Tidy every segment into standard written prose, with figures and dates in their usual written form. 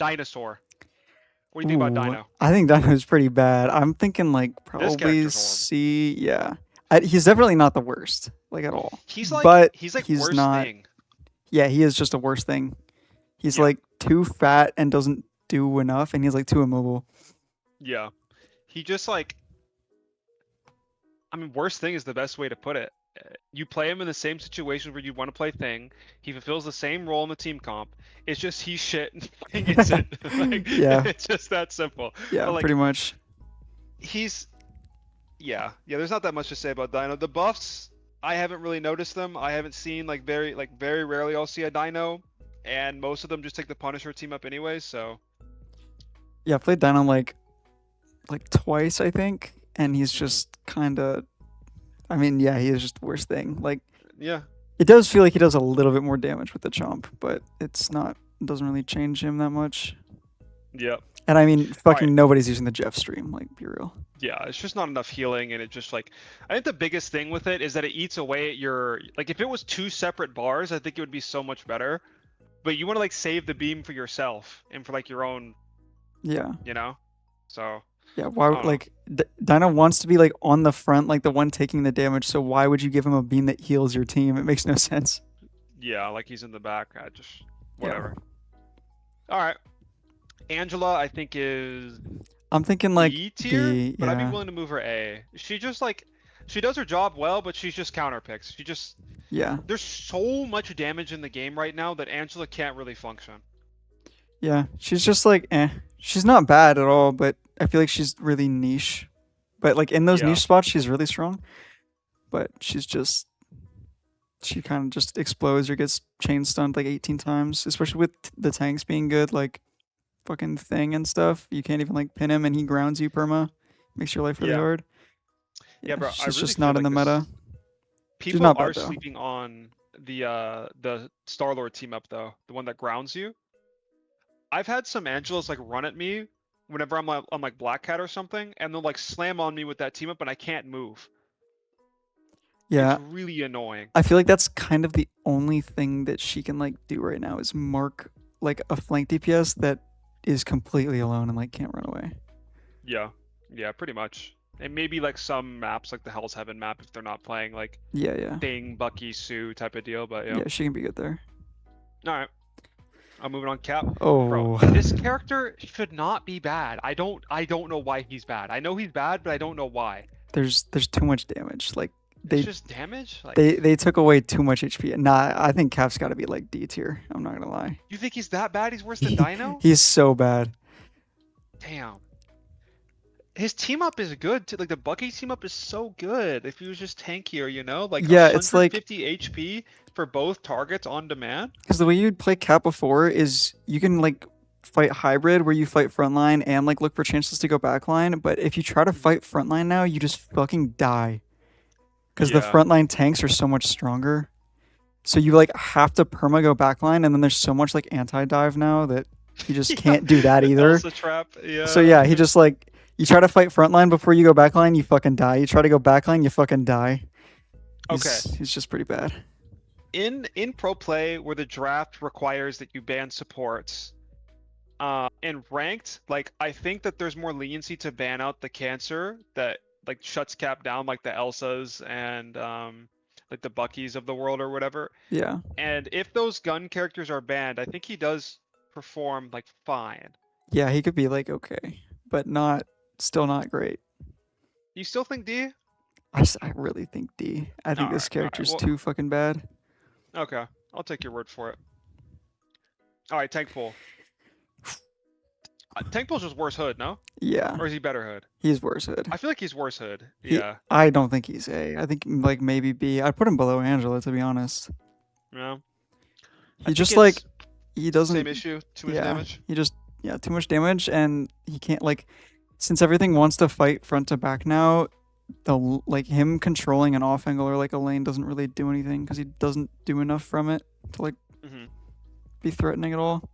Dinosaur. What do you think about Ooh, Dino? I think Dino's pretty bad. I'm thinking like This probably character's horrible. C. Yeah, he's definitely not the worst, like at all. He's like But he's like he's worst not. thing. Yeah, he is just a worse thing. He's Yeah, like too fat and doesn't do enough, and he's like too immobile. yeah. He just like I mean, worst thing is the best way to put it. You play him in the same situation where you want to play Thing. He fulfills the same role in the team comp. It's just he's shit and Thing isn't. Like Yeah, it's just that simple. yeah, But pretty like much. he's yeah. There's not that much to say about Dino. The buffs, I haven't really noticed them. I haven't seen very rarely I'll see a Dino, and most of them just take the Punisher team up anyways. So Yeah, I played Dino like twice, I think, and he's mhm. just kind of. I mean, yeah, he is just the worst thing. Like Yeah, it does feel like he does a little bit more damage with the chomp, but it's not. It doesn't really change him that much. yeah. And I mean, All right. fucking nobody's using the Jeff stream. Like, be real. Yeah, it's just not enough healing, and it just like I think the biggest thing with it is that it eats away at your like if it was two separate bars, I think it would be so much better. But you want to like save the beam for yourself and for like your own, Yeah, you know? So yeah. Why? I don't know. Like, Dino wants to be like on the front, like the one taking the damage. So why would you give him a beam that heals your team? It makes no sense. Yeah, like he's in the back. I just Yeah, whatever. All right. Angela, I think is I'm thinking like B tier, D. but I'd be Yeah, willing to move her A. She just like she does her job well, but she's just counter picks. She just yeah, there's so much damage in the game right now that Angela can't really function. yeah. She's just like, eh. She's not bad at all, but I feel like she's really niche. But like in those Yeah. niche spots, she's really strong. But she's just she kind of just explodes or gets chain stunned like 18 times, especially with the tanks being good, like fucking thing and stuff. You can't even like pin him and he grounds you perma. Makes your life really Yeah. hard. Yeah, Yeah, bro. I she's really just feel not in like the meta. this She's people not bad are though. sleeping on the Star-Lord team up though, the one that grounds you. I've had some Angelos like run at me whenever I'm like Black Cat or something, and they'll like slam on me with that team up, and I can't move. It's Yeah, really annoying. I feel like that's kind of the only thing that she can like do right now is mark like a flank DPS that is completely alone and like can't run away. Yeah, yeah, pretty much. And maybe like some maps like the Hell's Heaven map if they're not playing like Yeah, yeah. Thing, Bucky, Sue type of deal. But yeah. Yeah, she can be good there. All right, I'm moving on. Cap, bro. Oh, This character should not be bad. I don't know why he's bad. I know he's bad, but I don't know why. there's too much damage. Like It's they just damage. Like, they took away too much HP. Nah, I think Cap's got to be like D tier. I'm not gonna lie. you think he's that bad? He's worse than Dino? He's so bad. Damn. His team up is good too. Like the Bucky team up is so good. If he was just tankier, you know, like Yeah, it's like 150 HP for both targets on demand. because the way you'd play Cap before is you can like fight hybrid where you fight frontline and like look for chances to go backline. But if you try to Mhm. fight frontline now, you just fucking die because the Yeah. frontline tanks are so much stronger. So you like have to perma go backline, and then there's so much like anti dive now that he just Yeah. can't do that The either. Elsa trap. So Yeah. yeah, he just like you try to fight frontline before you go backline, you fucking die. You try to go backline, you fucking die. Okay. He's just pretty bad. In pro play where the draft requires that you ban supports, in ranked, like I think that there's more leniency to ban out the cancer that like shuts Cap down, like the Elsas and like the Buckies of the world or whatever. Yeah. And if those gun characters are banned, I think he does perform like fine. Yeah, he could be like okay, but not still not great. You still think D? I really think D. I think this All right. character's Well, too fucking bad. okay. I'll take your word for it. All right, tank pool. Tank pool's just worse hood, no? Yeah, Or is he better hood? he's worse hood. I feel like he's worse hood. He, Yeah. I don't think he's A. I think like maybe B. I'd put him below Angela to be honest. Yeah. I He think just like it's he same doesn't. issue. Too much Yeah, damage. he just yeah too much damage and he can't like since everything wants to fight front to back now. The like him controlling an off angle or like a lane doesn't really do anything because he doesn't do enough from it to like Hmm. be threatening at all.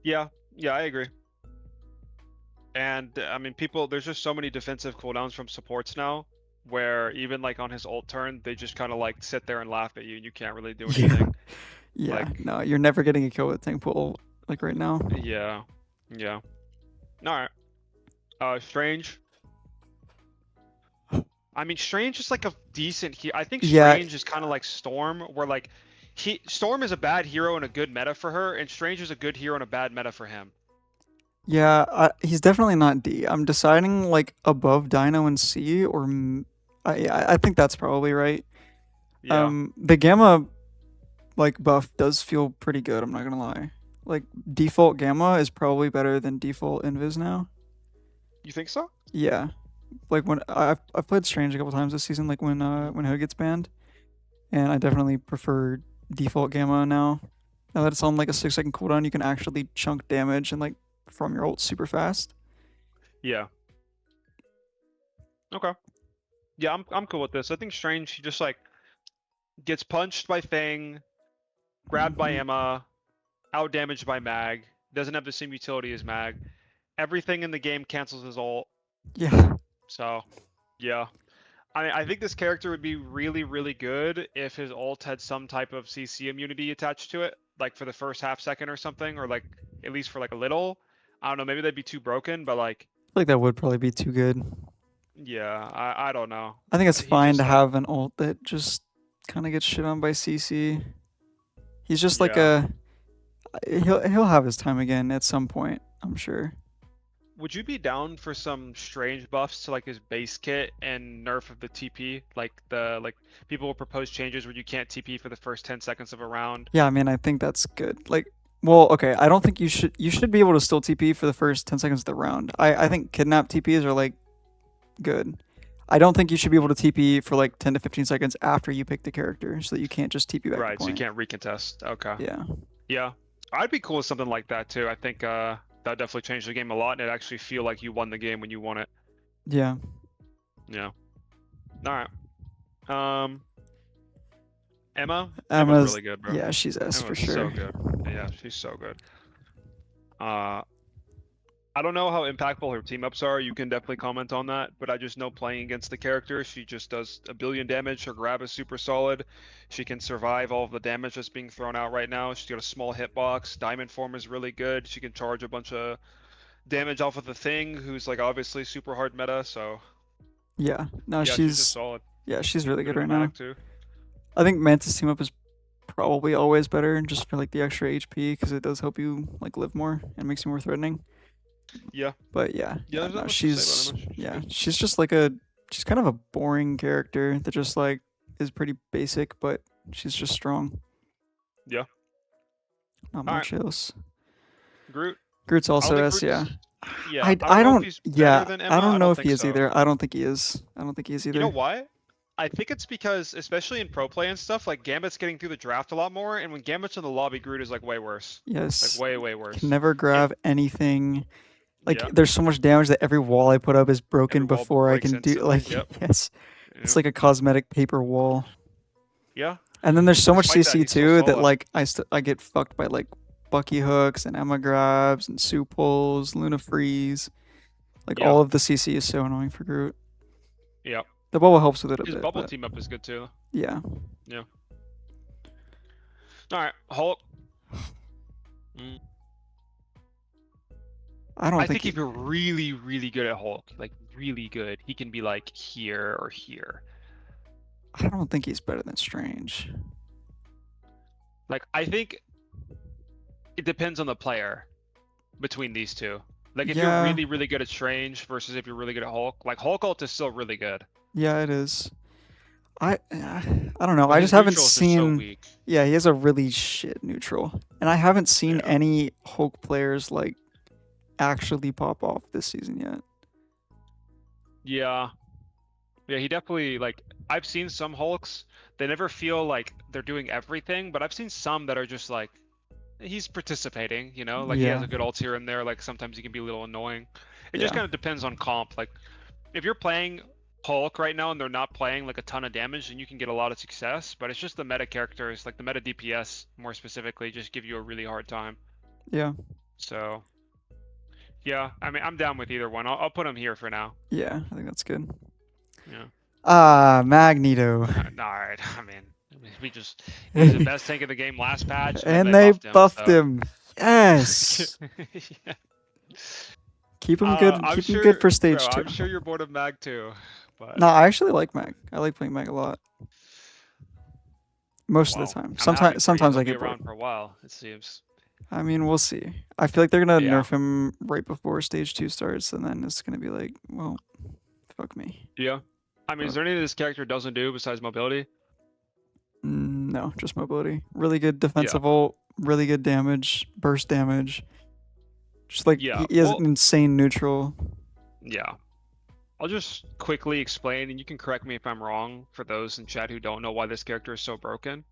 Yeah. Yeah, I agree. And I mean, people, there's just so many defensive cooldowns from supports now, where even like on his ult turn, they just kind of like sit there and laugh at you, and you can't really do Yeah, anything. Yeah, Like, no, you're never getting a kill with tank pool like right now. yeah, yeah. All right. Strange. I mean, Strange is like a decent I think Yeah, Strange is kind of like Storm, where like Storm is a bad hero and a good meta for her, and Strange is a good hero and a bad meta for him. yeah, he's definitely not D. I'm deciding like above Dino and C or I think that's probably right. Yeah. The Gamma like buff does feel pretty good. I'm not gonna lie. Like default Gamma is probably better than default Invis now. You think so? Yeah, like when I've played Strange a couple times this season, like when Hood gets banned, and I definitely prefer default Gamma now. Now that it's on like a 6 second cooldown, you can actually chunk damage and like from your ult super fast. Yeah. Okay. Yeah, I'm cool with this. I think Strange, he just like gets punched by Fang, grabbed by Mhm. Emma, out damaged by Mag, doesn't have the same utility as Mag. Everything in the game cancels his ult. Yeah, So, yeah. I think this character would be really, really good if his ult had some type of CC immunity attached to it, like for the first half second or something, or like at least for like a little. I don't know, maybe that'd be too broken, but like, I feel like that would probably be too good. yeah, I don't know. I think it's He fine to just have an ult that just kind of gets shit on by CC. He's just like yeah. a he'll have his time again at some point, I'm sure. Would you be down for some strange buffs to like his base kit and nerf of the TP? Like people will propose changes where you can't TP for the first 10 seconds of a round. Yeah, I mean, I think that's good. Like, well, okay, I don't think you should be able to still TP for the first 10 seconds of the round. I think kidnap TPs are like good. I don't think you should be able to TP for like 10 to 15 seconds after you pick the character so that you can't just TP back to Right, so you point. can't recontest. Okay. Yeah. Yeah. I'd be cool with something like that too. I think that definitely changed the game a lot and it actually feel like you won the game when you won it. Yeah. Yeah. All right. Emma's Emma's really good, bro. yeah, she's S for Emma's sure. so good. Yeah, she's so good. I don't know how impactful her team ups are. You can definitely comment on that, but I just know playing against the character, she just does a billion damage. Her grab is super solid. She can survive all of the damage that's being thrown out right now. She's got a small hitbox. Diamond form is really good. She can charge a bunch of damage off of the thing, who's like obviously super hard meta. So Yeah. No, yeah, she's just solid. she's really Good good right now. automatic too. I think Mantis team up is probably always better just for like the extra HP because it does help you like live more and makes you more threatening. Yeah. But yeah, Yeah, there's not no, much to say about Emma. She's yeah, good. she's just like she's kind of a boring character that just like is pretty basic, but she's just strong. Yeah. Not All right. much else. Groot. Groot's I don't also think S, yeah. Groot's. Yeah. I don't I know if don't, he's yeah, better than I Emma. don't I know don't if he think is so. either. I don't think he is. I don't think he is either. You know why? I think it's because, especially in pro play and stuff, like Gambit's getting through the draft a lot more, and when Gambit's in the lobby, Groot is like way worse. Like Yes. way, way Can worse. never And grab anything. Like yeah, there's so much damage that every wall I put up is every broken wall before I breaks can do instantly. like Yep. yes. It's Yep. like a cosmetic paper wall. Yeah. And then there's so But much despite that, CC he's still too that solid. like I get fucked by like Bucky hooks and Emma grabs and Sue pulls, Luna freeze. Like Yeah. all of the CC is so annoying for Groot. Yep. The bubble helps with it a His bit, bubble but team up is good too. yeah. Yeah. All right, Hulk. I don't I think think if you're really, really good at Hulk, like really good, he can be like here or here. I don't think he's better than Strange. Like I think it depends on the player between these two. Like if you're Yeah. really, really good at Strange versus if you're really good at Hulk, like Hulk ult is still really good. Yeah, it is. I don't know. But I his just haven't neutral is just so seen. weak. Yeah, he has a really shit neutral, and I haven't seen Yeah. any Hulk players like actually pop off this season yet. Yeah. Yeah, he definitely like I've seen some Hulks, they never feel like they're doing everything, but I've seen some that are just like he's participating, you know? Like he has Yeah, a good ult here and there, like sometimes he can be a little annoying. It just yeah, kind of depends on comp. Like if you're playing Hulk right now and they're not playing like a ton of damage, then you can get a lot of success, but it's just the meta characters, like the meta DPS more specifically, just give you a really hard time. yeah, So yeah, I mean I'm down with either one. I'll put him here for now. yeah. I think that's good. Yeah. Magneto. Alright, I mean He was the best tank in the game last patch, and then And they they buffed him. buffed So. him. Yes. Yeah. Keep him good. I'm Keep him good sure, for bro. stage 2. I'm sure you're bored of Mag too, but No, I actually like Mag. I like playing Mag a lot. Most of the wow, time. I'm happy for you. Sometimes He'll I be get bored. around for a while, it seems. I mean, we'll see. I feel like they're gonna Yeah. nerf him right before stage 2 starts, and then it's gonna be like, well, fuck me. Yeah. I mean, is there anything this character doesn't do besides mobility? No, just mobility. Really good defensive Yeah. ult, really good damage, burst damage. Just like Yeah. he has Well, an insane neutral. yeah. I'll just quickly explain, and you can correct me if I'm wrong for those in chat who don't know why this character is so broken.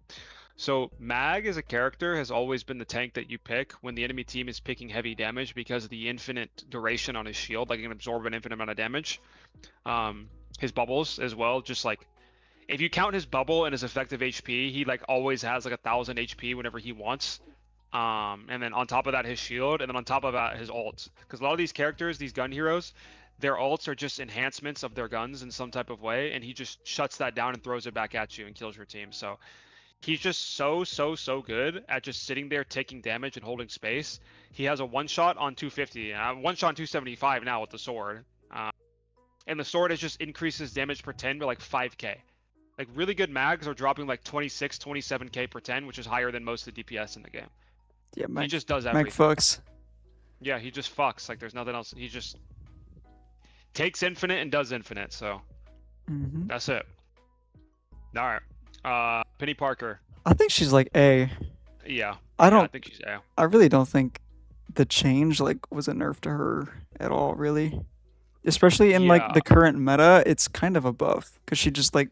So Mag as a character has always been the tank that you pick when the enemy team is picking heavy damage because of the infinite duration on his shield, like he can absorb an infinite amount of damage. His bubbles as well, just like if you count his bubble and his effective HP, he like always has like 1,000 HP whenever he wants. And then on top of that, his shield, and then on top of that, his ults. Because a lot of these characters, these gun heroes, their ults are just enhancements of their guns in some type of way, and he just shuts that down and throws it back at you and kills your team. So he's just so good at just sitting there taking damage and holding space. He has a one shot on 250, one shot on 275 now with the sword. And the sword has just increases damage per 10 by like 5k. Like really good mags are dropping like 26, 27k per 10, which is higher than most of the DPS in the game. Yeah, He just does Mag everything. fucks. Yeah, he just fucks. Like there's nothing else. He just takes infinite and does infinite. So that's it. All right. Penny Parker. I think she's like A. Yeah. I think she's A. I really don't think the change like was a nerf to her at all, really. Especially in like the current meta, it's kind of a buff because she just like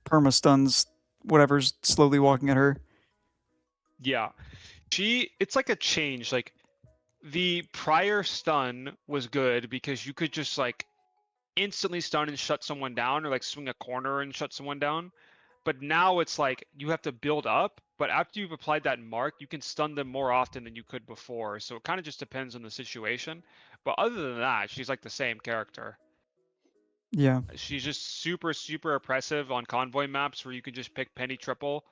perma stuns whatever's slowly walking at her. Yeah. It's like a change. Like the prior stun was good because you could just like instantly stun and shut someone down, or like swing a corner and shut someone down. But now it's like you have to build up, but after you've applied that mark, you can stun them more often than you could before. So it kind of just depends on the situation. But other than that, she's like the same character. Yeah. She's just super oppressive on convoy maps where you can just pick Penny triple.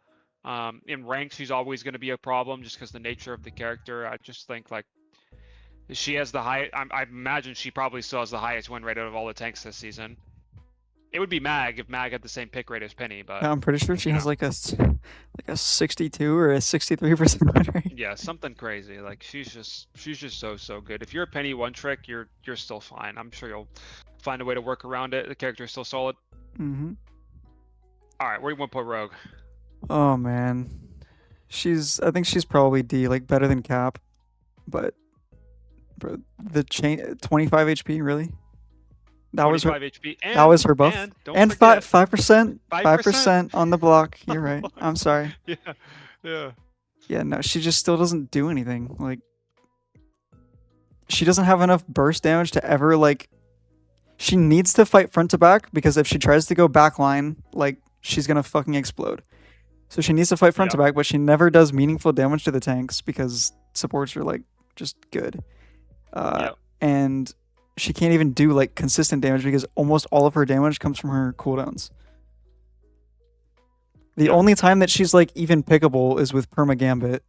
In rank, she's always going to be a problem just because the nature of the character. I just think like she has the high. I imagine she probably still has the highest win rate out of all the tanks this season. It would be Mag if Mag had the same pick rate as Penny, but yeah, I'm pretty sure she has like a 62 or a 63% win rate. Yeah, something crazy. Like she's just so good. If you're a Penny one trick, you're still fine. I'm sure you'll find a way to work around it. The character's still solid. All right, where do you want to put Rogue? Oh man, I think she's probably D, like better than Cap, but bro, the chain 25 HP really. That was her. HP, and, that was her buff. And 5% on the block. You're right. I'm sorry. Yeah. Yeah, no, she just still doesn't do anything. Like, she doesn't have enough burst damage to ever like. She needs to fight front to back because if she tries to go back line, like she's gonna fucking explode. So she needs to fight front to back, but she never does meaningful damage to the tanks because supports are like just good. And she can't even do like consistent damage because almost all of her damage comes from her cooldowns. The only time that she's like even pickable is with Perma Gambit,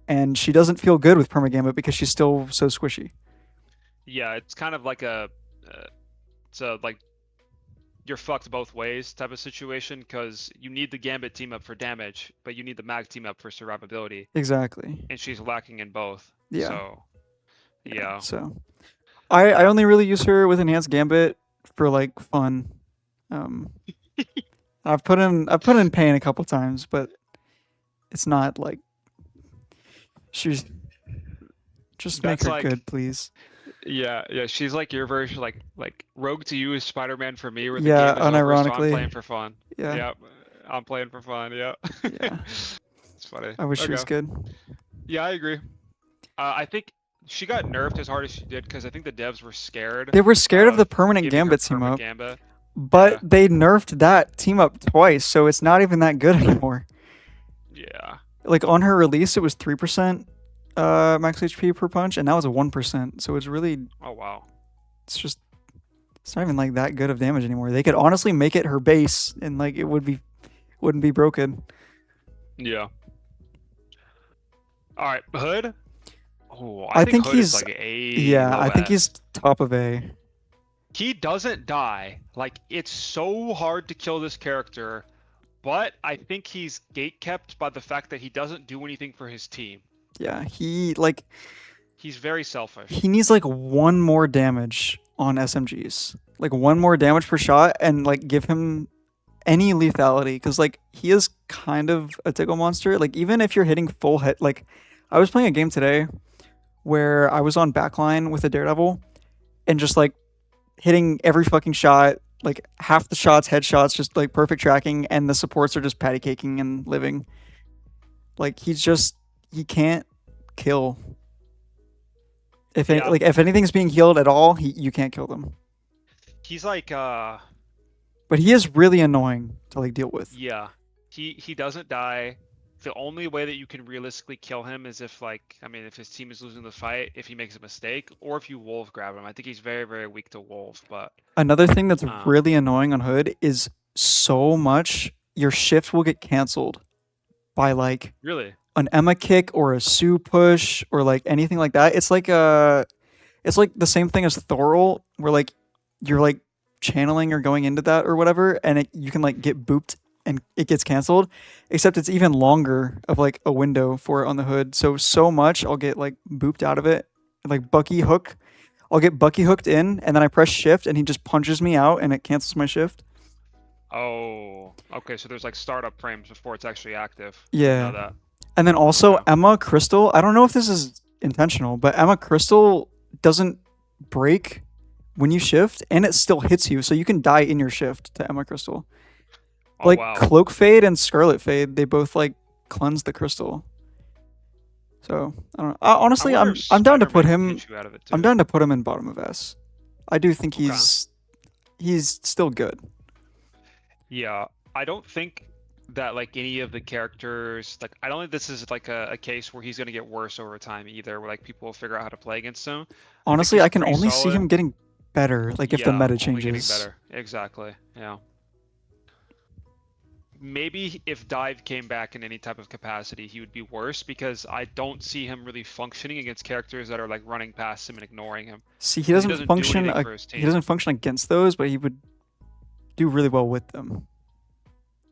and she doesn't feel good with Perma Gambit because she's still so squishy. Yeah, it's kind of like like you're fucked both ways type of situation because you need the Gambit team up for damage, but you need the Mag team up for survivability. Exactly. And she's lacking in both. Yeah. So, yeah. So, I only really use her with Enhanced Gambit for like fun. I've put in pain a couple times, but it's not like she's just make her like, good, please. Yeah, she's like your version, like Rogue to you is Spider-Man for me. Where the yeah, game is unironically, over, so I'm playing for fun. Yeah, I'm playing for fun. Yeah, it's funny. I wish she was good. Yeah, I agree. I think she got nerfed as hard as she did because I think the devs were scared. They were scared of the permanent Gambit team up. Gambit. But they nerfed that team up twice, so it's not even that good anymore. Yeah. Like on her release, it was 3% max HP per punch, and now it's a 1%. So it's really. Oh wow. It's not even like that good of damage anymore. They could honestly make it her base, and like it would be wouldn't be broken. Yeah. All right, Hood. Oh, I I think think Hood is he's like A, yeah, low I think he's S. top of A. He doesn't die. Like, it's so hard to kill this character, but I think he's gatekept by the fact that he doesn't do anything for his team. Yeah, He's very selfish. he needs like one more damage on SMGs. Like one more damage per shot and like give him any lethality because like he is kind of a tickle monster. Like even if you're hitting full hit, like I was playing a game today where I was on backline with a Daredevil and just like hitting every fucking shot, like half the shots, headshots, just like perfect tracking, and the supports are just patty caking and living. Like he can't kill. Yeah, Like if anything's being healed at all, you can't kill them. he's like But he is really annoying to like deal with. yeah. He doesn't die. The only way that you can realistically kill him is if like I mean if his team is losing the fight, if he makes a mistake, or if you wolf grab him. I think he's very, very weak to wolf, but Another thing that's um really annoying on Hood is so much your shift will get canceled by like really. an Emma kick or a Sue push or like anything like that. It's like the same thing as Thorol, where like you're like channeling or going into that or whatever, and you can like get booped and it gets canceled. Except it's even longer of like a window for it on the Hood. So much I'll get like booped out of it. Like Bucky hook, I'll get Bucky hooked in, and then I press shift, and he just punches me out, and it cancels my shift. Oh, okay, so there's like startup frames before it's actually active. I didn't Yeah, know that. and then also Okay. Emma Crystal. I don't know if this is intentional, but Emma Crystal doesn't break when you shift, and it still hits you, so you can die in your shift to Emma Crystal. Oh Like wow. Cloak Fade and Scarlet Fade, they both like cleanse the crystal. So I don't know. I Honestly, wonder if I'm down to Spider put Man can him. hit you out of it I'm too. down to put him in bottom of S. I do think Okay. he's still good. Yeah, I don't think that like any of the characters like I don't think this is like a case where he's gonna get worse over time either, where like people will figure out how to play against him. I think Honestly, he's I can pretty only see solid. him getting better, like if the Yeah, meta only getting changes. better. Exactly. Yeah. Maybe if Dive came back in any type of capacity, he would be worse because I don't see him really functioning against characters that are like running past him and ignoring him See, because he doesn't do anything for his he team. doesn't function against those, but he would do really well with them.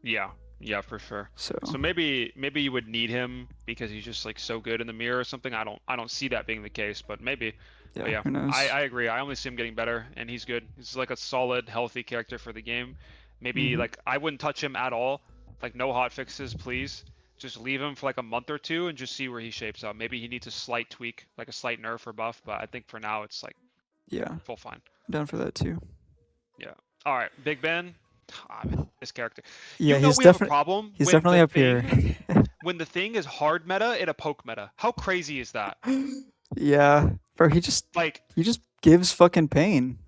Yeah, yeah, for sure. So So maybe you would need him because he's just like so good in the mirror or something. I don't see that being the case, but maybe. But yeah, yeah, who knows? I agree. I only see him getting better, and he's good. He's like a solid, healthy character for the game. Maybe Hmm. like I wouldn't touch him at all. Like no hot fixes, please. Just leave him for like a month or two and just see where he shapes up. Maybe he needs a slight tweak, like a slight nerf or buff, but I think for now it's like Yeah, full fine. I'm down for that too. Yeah. All right, Big Ben. Man, this character. Yeah, You know we have a problem he's when definitely the up here. thing when the thing is hard meta in a poke meta. How crazy is that? Yeah, bro, Like, he just gives fucking pain.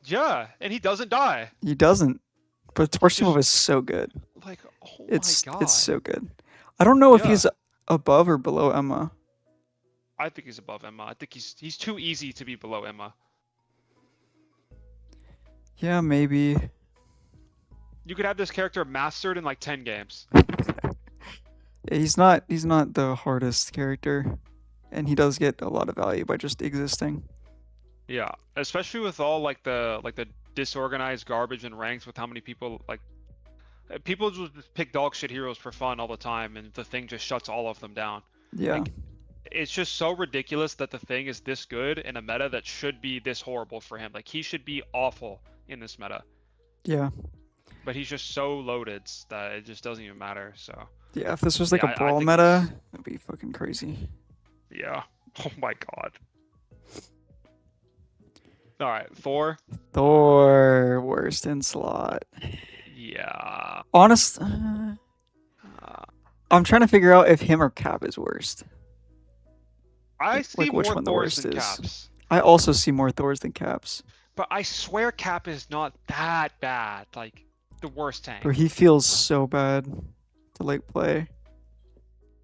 yeah, and he doesn't die. He doesn't. But He's Torsimov just is so good. like, oh my It's god. so good. I don't know if Yeah, he's above or below Emma. I think he's above Emma. I think he's too easy to be below Emma. Yeah, maybe. You could have this character mastered in like 10 games. Yeah, he's not the hardest character, and he does get a lot of value by just existing. Yeah, especially with all like the disorganized garbage and ranks with how many people like people just pick dog shit heroes for fun all the time and the thing just shuts all of them down. Yeah. Like it's just so ridiculous that the thing is this good in a meta that should be this horrible for him. Like he should be awful in this meta, Yeah. but he's just so loaded that it just doesn't even matter. So Yeah, if this was like yeah, a I brawl think meta, that'd be fucking crazy. yeah. Oh my god. All right, Thor. Thor, worst in slot. Yeah. Honest, Uh, I'm trying to figure out if him or Cap is worst. I see Like which more one the Thors worst than is. Caps, I also see more Thors than Caps. but I swear Cap is not that bad. Like the worst Or tank. he feels so bad to like play.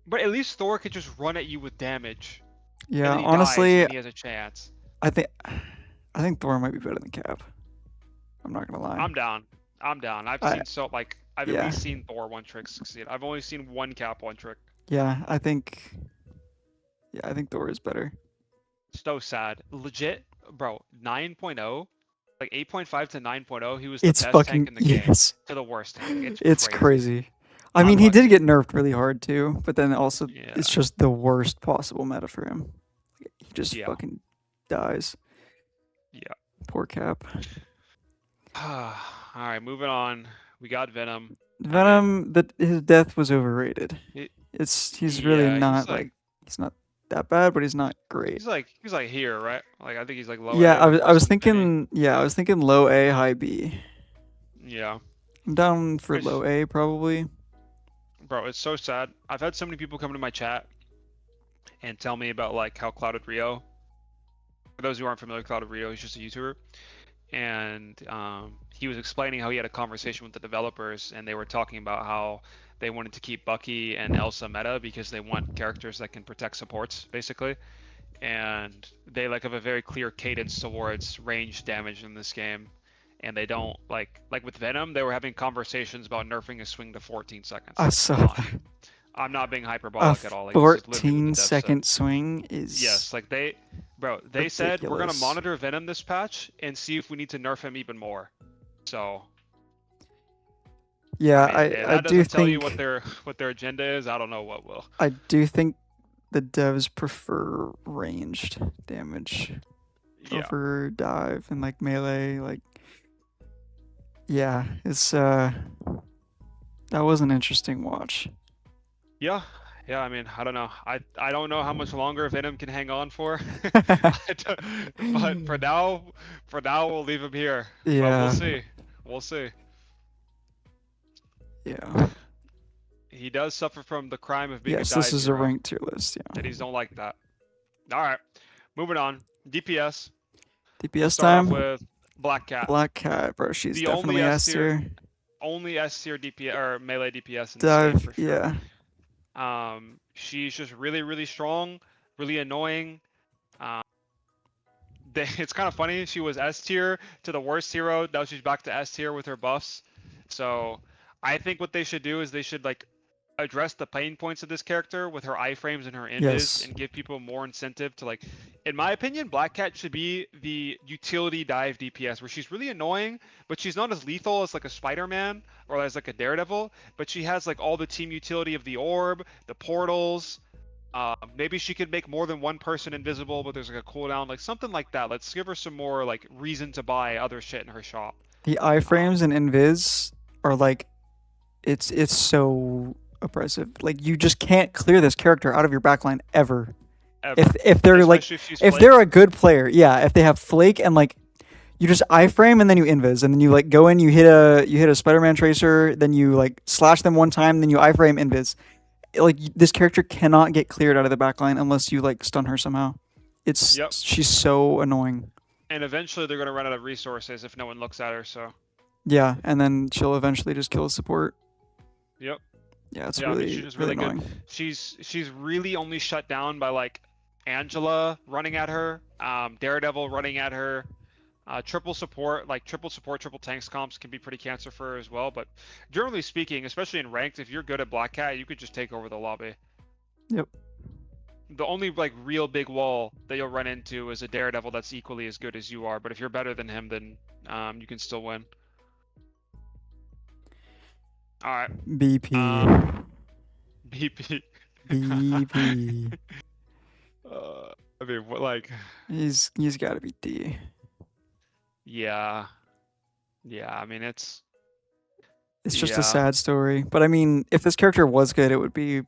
But at least Thor could just run at you with damage, and Yeah, then he dies, and honestly, then he has a chance. I think Thor might be better than Cap. I'm not gonna lie. I'm down. I'm down. I I've I've at Yeah. least seen Thor one trick succeed. I've only seen one Cap one trick. Yeah, I think Thor is better. So sad. Legit, bro, 9.0, like 8.5 to 9.0, he was the It's best tank fucking in the game yes. to the worst tank. It's It's crazy. crazy. I mean, he did Unlucky. get nerfed really hard too, but then also Yeah. it's just the worst possible meta for him. He just Yeah. fucking dies. Yeah. Poor Cap. All right, moving on. We got Venom. Venom, his death was overrated. It- He's really yeah, not he's not that bad, but he's not great. he's like here, right? Like I think he's like low Yeah, A with I was worse than thinking low A, high B. Vinny. Yeah. I'm down for It's- low A probably. Bro, it's so sad. I've had so many people come to my chat and tell me about like how Clouded Rio. For those who aren't familiar, Clouded Rio, he's just a YouTuber, and he was explaining how he had a conversation with the developers, and they were talking about how they wanted to keep Bucky and Elsa meta because they want characters that can protect supports, basically. And they like have a very clear cadence towards range damage in this game. And they don't like with Venom, they were having conversations about nerfing a swing to 14 seconds. I saw Come on. that. I'm not being A hyperbolic at all. Like, this is literally what the 14 dev said. second swing is Yes, like they said we're gonna ridiculous. monitor Venom this patch and see if we need to nerf him even more. So yeah, I mean, I that do doesn't tell think you what their agenda is. I don't know what will. I do think the devs prefer ranged damage Yeah. over dive and like melee. Like, yeah, it's that was an interesting watch. Yeah. I mean, I don't know. I don't know how much longer Venom can hang on for. But for now, we'll leave him here. Yeah. But we'll see. We'll see. Yeah. He does suffer from the crime of being Yes, a dive this is a hero. ranked tier list. Yeah. Titties don't like that. All right, moving on. DPS. DPS Start off time. with Black Cat. Black Cat, bro. She's The definitely only S tier. Only S tier DPS or melee DPS in the game Dive. for sure. Yeah. She's just really, really strong, really annoying. It's kind of funny. She was S tier to the worst hero. Now she's back to S tier with her buffs. So I think what they should do is they should like address the pain points of this character with her iframes and her invis Yes. and give people more incentive to like. In my opinion, Black Cat should be the utility dive DPS where she's really annoying, but she's not as lethal as like a Spider-Man or as like a Daredevil. But she has like all the team utility of the orb, the portals. Maybe she could make more than one person invisible, but there's like a cooldown, like something like that. Let's give her some more like reason to buy other shit in her shop. The iframes and invis are like, it's so oppressive. Like you just can't clear this character out of your backline ever. Ever. If they're like, Especially she's if Flake. they're a good player, yeah. If they have flake and like, you just iframe and then you invis and then you like go in, you hit a Spider-Man tracer, then you like slash them one time, then you iframe invis. Like this character cannot get cleared out of the backline unless you like stun her somehow. Yep. She's so annoying. And eventually they're gonna run out of resources if no one looks at her. So. Yeah, and then she'll eventually just kill a support. Yep. Yeah, it's Yeah, I mean, really she's just really really good. annoying. She's really only shut down by like Angela running at her, Daredevil running at her, triple support, triple tanks comps can be pretty cancer for her as well. But generally speaking, especially in ranked, if you're good at Black Cat, you could just take over the lobby. Yep. The only like real big wall that you'll run into is a Daredevil that's equally as good as you are. But if you're better than him, then you can still win. All right. BP. BP. BP. I mean, what like? He's got to be D. Yeah. I mean, it's just yeah. a sad story. But I mean, if this character was good, it would be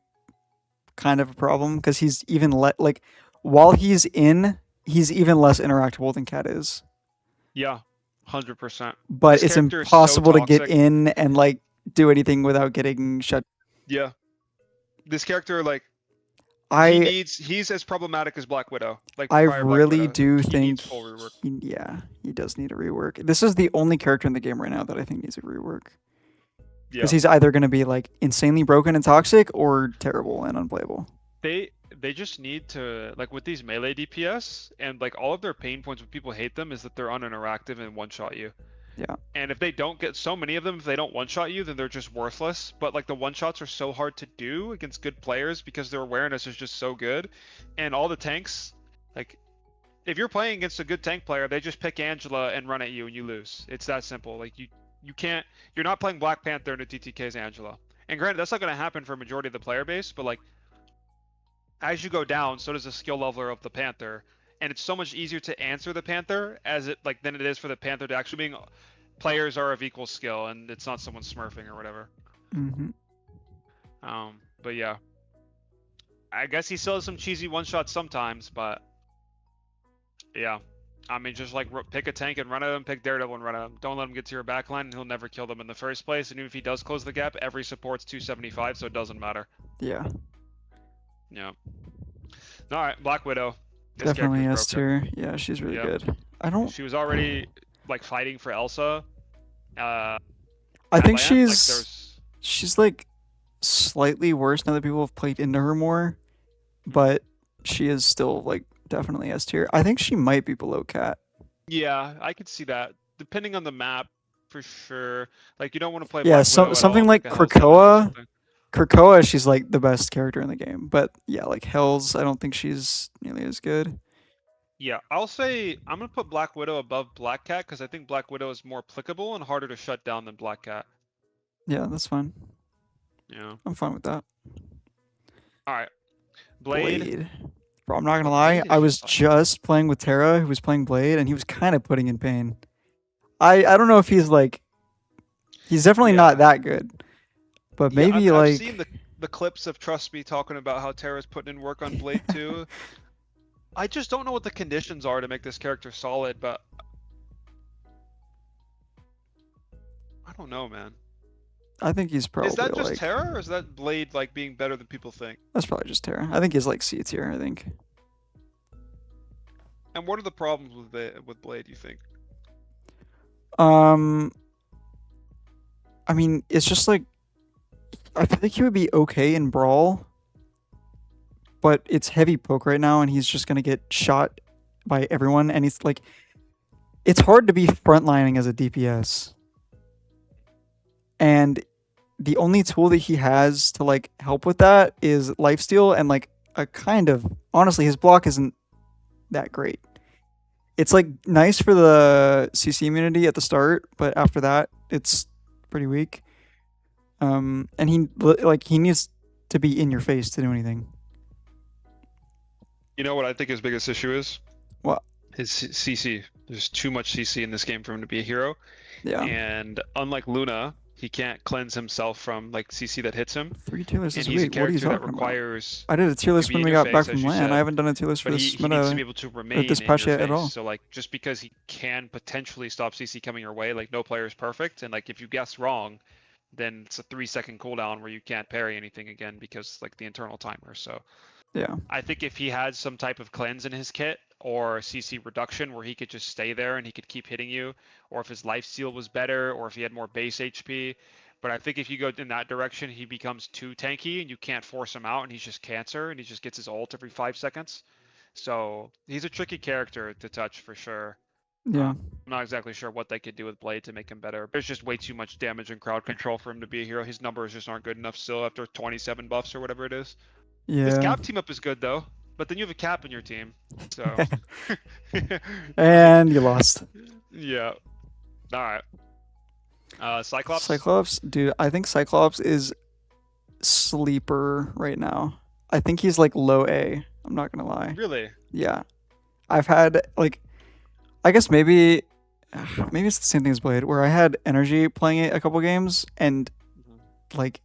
kind of a problem because he's even like while he's in, he's even less interactable than Cat is. Yeah, 100%. But This it's character is impossible so to get toxic. in and like do anything without getting shut. Yeah. This character, like, he's as problematic as Black Widow. Like, I prior Black really Widow. do He think needs full rework. he does need a rework. This is the only character in the game right now that I think needs a rework. Yeah. Because he's either going to be like insanely broken and toxic or terrible and unplayable. They just need to, like, with these melee DPS and like all of their pain points when people hate them is that they're uninteractive and one shot you. Yeah. And if they don't get so many of them, if they don't one-shot you, then they're just worthless. But like the one-shots are so hard to do against good players because their awareness is just so good. And all the tanks, like if you're playing against a good tank player, they just pick Angela and run at you and you lose. It's that simple. Like you can't, you're not playing Black Panther into TTK's Angela. And granted, that's not going to happen for a majority of the player base, but like as you go down, so does the skill level of the Panther. And it's so much easier to answer the Panther as it like than it is for the Panther to actually being players are of equal skill and it's not someone smurfing or whatever. Mm-hmm. But yeah, I guess he still has some cheesy one shots sometimes, but yeah, I mean just like pick a tank and run at him, pick Daredevil and run at him. Don't let him get to your backline, and he'll never kill them in the first place. And even if he does close the gap, every support's 275, so it doesn't matter. Yeah. Yeah. All right, Black Widow. This Definitely character's S broken. tier. Yeah, she's really Yep. good. I don't. She was already like fighting for Elsa. I at think land. Like, she's like slightly worse now that people have played into her more, but she is still like definitely S tier. I think she might be below Cat. Yeah, I could see that. Depending on the map, for sure. Like you don't want to play Yeah, Black Widow at all something in, like a Hell's Heaven or Krakoa. something. Krakoa, she's like the best character in the game, but yeah, like Hell's, I don't think she's nearly as good. Yeah, I'll say I'm gonna put Black Widow above Black Cat because I think Black Widow is more applicable and harder to shut down than Black Cat. Yeah, that's fine. Yeah. I'm fine with that. All right. Blade. Bro, I'm not gonna But lie. Blade is I was just just playing with Terra, who was playing Blade, and he was kind of putting in pain. I don't know if he's like, he's definitely not Yeah. that good, but Yeah, maybe I've like seen the clips of Trust Me talking about how Terra's putting in work on Blade too. I just don't know what the conditions are to make this character solid, but I don't know, man. I think he's probably Is that just like Terra, or is that Blade like being better than people think? that's probably just Terra. I think he's like C tier. I think. And what are the problems with Blade, you think? I mean, it's just like I feel like he would be okay in Brawl, but it's heavy poke right now, and he's just gonna get shot by everyone, and he's like, it's hard to be frontlining as a DPS, and the only tool that he has to like help with that is lifesteal, and like a kind of honestly, his block isn't that great. It's like nice for the CC immunity at the start, but after that, it's pretty weak. And he needs to be in your face to do anything. You know what I think his biggest issue is? What? His CC. There's too much CC in this game for him to be a hero. Yeah. And unlike Luna, he can't cleanse himself from like CC that hits him. 3 tier list And is he's a weak. What are you character that talking about? requires. I did a tier list be when in we your got back face, from as you LAN. said. I haven't done a tier list for But this he needs to be meta. able to remain this in patch your yet at face. all. So like just because he can potentially stop CC coming your way, like no player is perfect. And like if you guess wrong, then it's a 3-second cooldown where you can't parry anything again because like the internal timer. So Yeah. I think if he had some type of cleanse in his kit or CC reduction where he could just stay there and he could keep hitting you, or if his life steal was better, or if he had more base HP. But I think if you go in that direction, he becomes too tanky and you can't force him out and he's just cancer and he just gets his ult every 5 seconds. So he's a tricky character to touch for sure. Yeah. I'm not exactly sure what they could do with Blade to make him better. There's just way too much damage and crowd control for him to be a hero. His numbers just aren't good enough still after 27 buffs or whatever it is. This Yeah. cap team up is good though, but then you have a cap in your team, so. And you lost. Yeah. All right. Cyclops. Cyclops, dude. I think Cyclops is sleeper right now. I think he's like low A. I'm not gonna lie. Really? Yeah. I've had like, I guess maybe it's the same thing as Blade, where I had energy playing it a couple games, and like,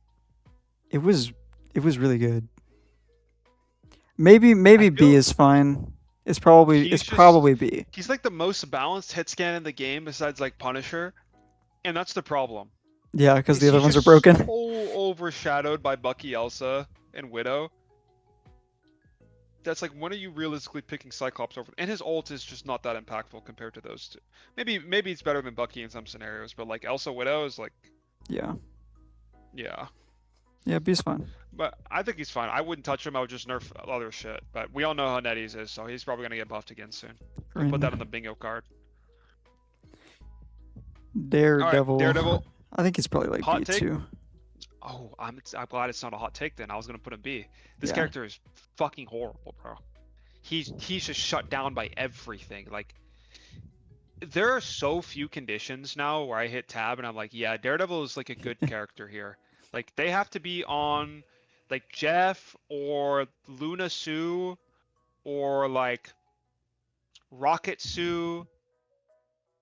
it was really good. Maybe B is fine. It's probably B. He's like the most balanced hit scan in the game besides like Punisher, and that's the problem. Yeah, because the other ones are He's broken. so overshadowed by Bucky, Elsa, and Widow. That's like, when are you realistically picking Cyclops over? And his ult is just not that impactful compared to those two. Maybe it's better than Bucky in some scenarios, but like Elsa, Widow is like. Yeah. Yeah. Yeah, B's fine. But I think he's fine. I wouldn't touch him. I would just nerf other shit. But we all know how NetEase is, so he's probably gonna get buffed again soon. I'll put that on the bingo card. Daredevil. Daredevil. I think he's probably like Hot take? B2. Oh, I'm glad it's not a hot take then. I was gonna put him B. This Yeah. character is fucking horrible, bro. He's just shut down by everything. Like, there are so few conditions now where I hit tab and I'm like, yeah, Daredevil is like a good character here. Like, they have to be on like Jeff or Luna Sue or like Rocket Sue,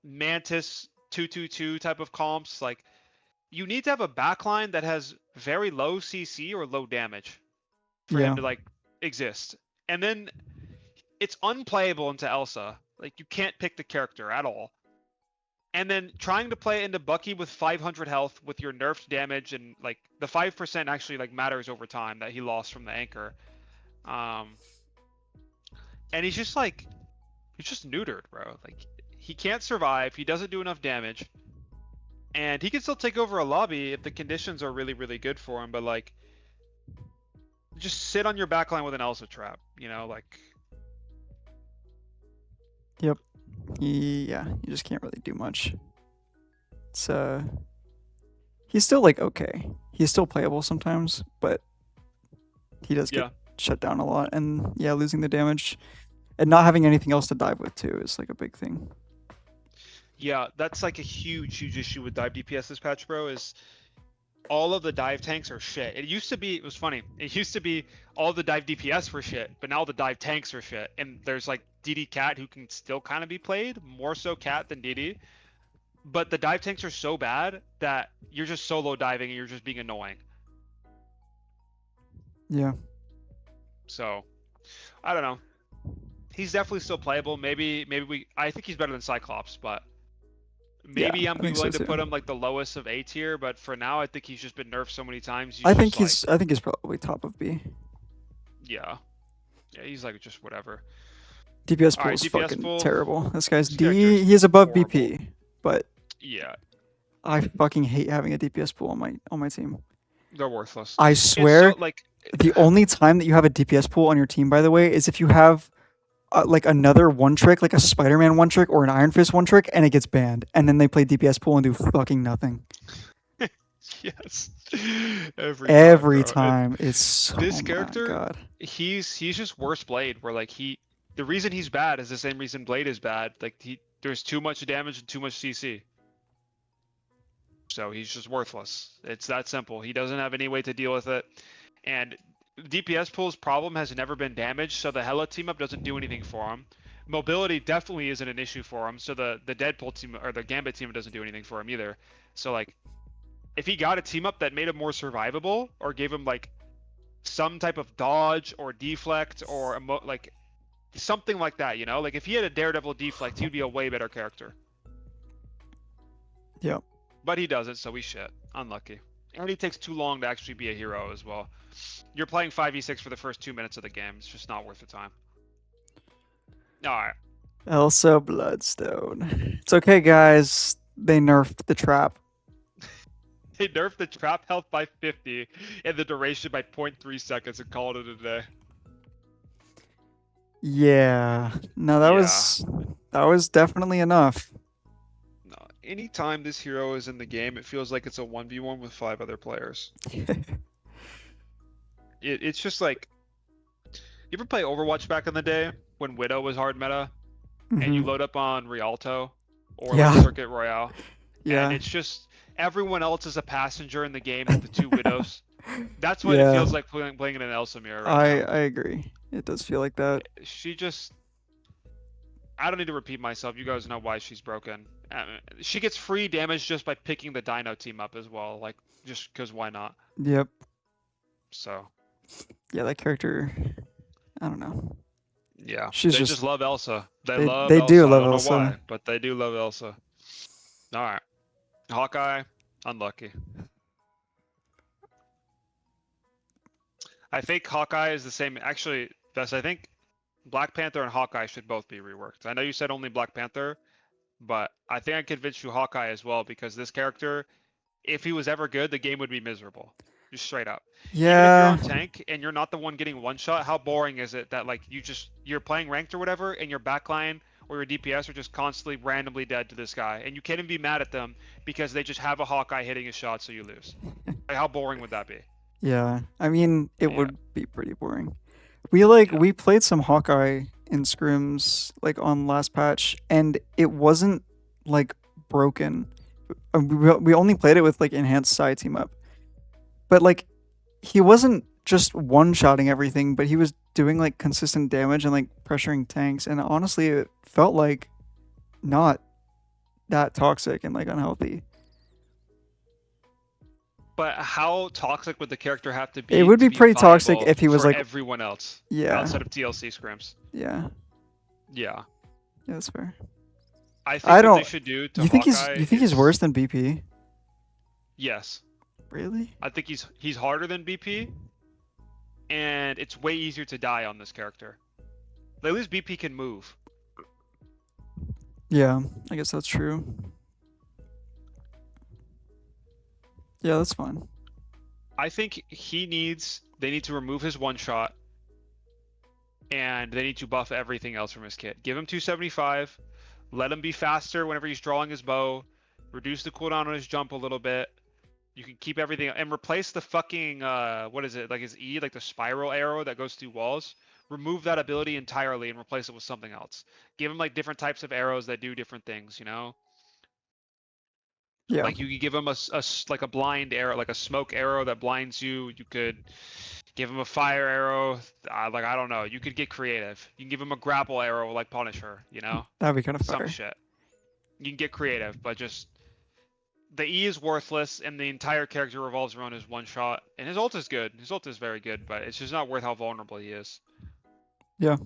Mantis 222 type of comps. Like, you need to have a backline that has very low CC or low damage for him to like exist. And then it's unplayable into Elsa. Like, you can't pick the character at all. And then trying to play into Bucky with 500 health with your nerfed damage and like the 5% actually like matters over time that he lost from the anchor. And he's just neutered, bro. Like, he can't survive. He doesn't do enough damage. And he can still take over a lobby if the conditions are really, really good for him. But like, just sit on your backline with an Elsa trap, you know, like. Yep. Yeah, you just can't really do much. It's he's still like okay. He's still playable sometimes, but he does get shut down a lot. And yeah, losing the damage and not having anything else to dive with too is like a big thing. Yeah, that's like a huge issue with dive DPS this patch, bro, is all of the dive tanks are shit. It was funny. It used to be all the dive DPS were shit, but now the dive tanks are shit. And there's like DD Cat who can still kind of be played, more so Cat than DD. But the dive tanks are so bad that you're just solo diving and you're just being annoying. Yeah. So, I don't know. He's definitely still playable. I think he's better than Cyclops, but maybe I'm willing to put him like the lowest of A tier, but for now I think he's just been nerfed so many times. I think he's probably top of B. Yeah, he's like just whatever. DPS pool is fucking terrible. This guy's D. He's above horrible. BP, but yeah, I fucking hate having a DPS pool on my team. They're worthless. I swear, the only time that you have a DPS pool on your team, by the way, is if you have like another one trick, like a Spider-Man one trick or an Iron Fist one trick, and it gets banned, and then they play DPS pool and do fucking nothing. Yes. Every time. It's so, this character. God. He's just worse Blade. Where like the reason he's bad is the same reason Blade is bad. Like there's too much damage and too much CC. So he's just worthless. It's that simple. He doesn't have any way to deal with it, and DPS pool's problem has never been damage, so the Hela team up doesn't do anything for him. Mobility definitely isn't an issue for him, so the Deadpool team or the Gambit team doesn't do anything for him either. So like, if he got a team up that made him more survivable or gave him like some type of dodge or deflect or like something like that, you know, like if he had a Daredevil deflect, he'd be a way better character. Yep. But he doesn't, so he's shit. Unlucky. And he takes too long to actually be a hero as well. You're playing 5v6 for the first 2 minutes of the game. It's just not worth the time. Alright. Elsa Bloodstone. It's okay, guys. They nerfed the trap. They nerfed the trap health by 50 and the duration by 0.3 seconds and called it a day. Yeah. No, that was definitely enough. Anytime this hero is in the game, it feels like it's a 1v1 with 5 other players. It's just like, you ever play Overwatch back in the day when Widow was hard meta, and you load up on Rialto or like Circuit Royale, and it's just everyone else is a passenger in the game with the 2 Widows. That's what it feels like playing in an Elsa mirror right now. I agree. It does feel like that. I don't need to repeat myself. You guys know why she's broken. She gets free damage just by picking the Dino team up as well. Like, just because why not? Yep. So. Yeah, that character. I don't know. Yeah. They just love Elsa. They do love Elsa. I don't know why, but they do love Elsa. All right. Hawkeye, unlucky. I think Hawkeye is the same. Actually, Vess, I think Black Panther and Hawkeye should both be reworked. I know you said only Black Panther, but I think I convinced you Hawkeye as well, because this character, if he was ever good, the game would be miserable. Just straight up. Yeah. Even if you're on tank and you're not the one getting one shot, how boring is it that like you're playing ranked or whatever, and your backline or your DPS are just constantly randomly dead to this guy, and you can't even be mad at them because they just have a Hawkeye hitting his shot, so you lose. Like, how boring would that be? Yeah, I mean, it Yeah, would be pretty boring. We yeah. we played some Hawkeye in scrims like on last patch, and it wasn't like broken. We only played it with like enhanced side team up, but like he wasn't just one shotting everything, but he was doing like consistent damage and like pressuring tanks. And honestly, it felt like not that toxic and like unhealthy. But how toxic would the character have to It be would to be be pretty toxic viable if he was for like, everyone else yeah, outside of TLC scrims? yeah, Yeah. yeah, that's fair. I I think what they don't. should do to You think he's Hawkeye you think he's is worse than BP? yes. Really? I think he's harder than BP, and it's way easier to die on this character. At least BP can move. Yeah, I guess that's true. Yeah, that's fine. I think they need to remove his one shot, and they need to buff everything else from his kit. Give him 275, let him be faster whenever he's drawing his bow, reduce the cooldown on his jump a little bit. You can keep everything and replace the fucking what is it, like his E, like the spiral arrow that goes through walls. Remove that ability entirely and replace it with something else. Give him like different types of arrows that do different things, you know? Yeah, Like you could give him like a blind arrow, like a smoke arrow that blinds you. You could give him a fire arrow. Like I don't know. You could get creative. You can give him a grapple arrow like Punisher. You know, that'd be kind of some fire. shit. You can get creative, but just the E is worthless, and the entire character revolves around his one shot. And his ult is good. His ult is very good, but it's just not worth how vulnerable he is. Yeah,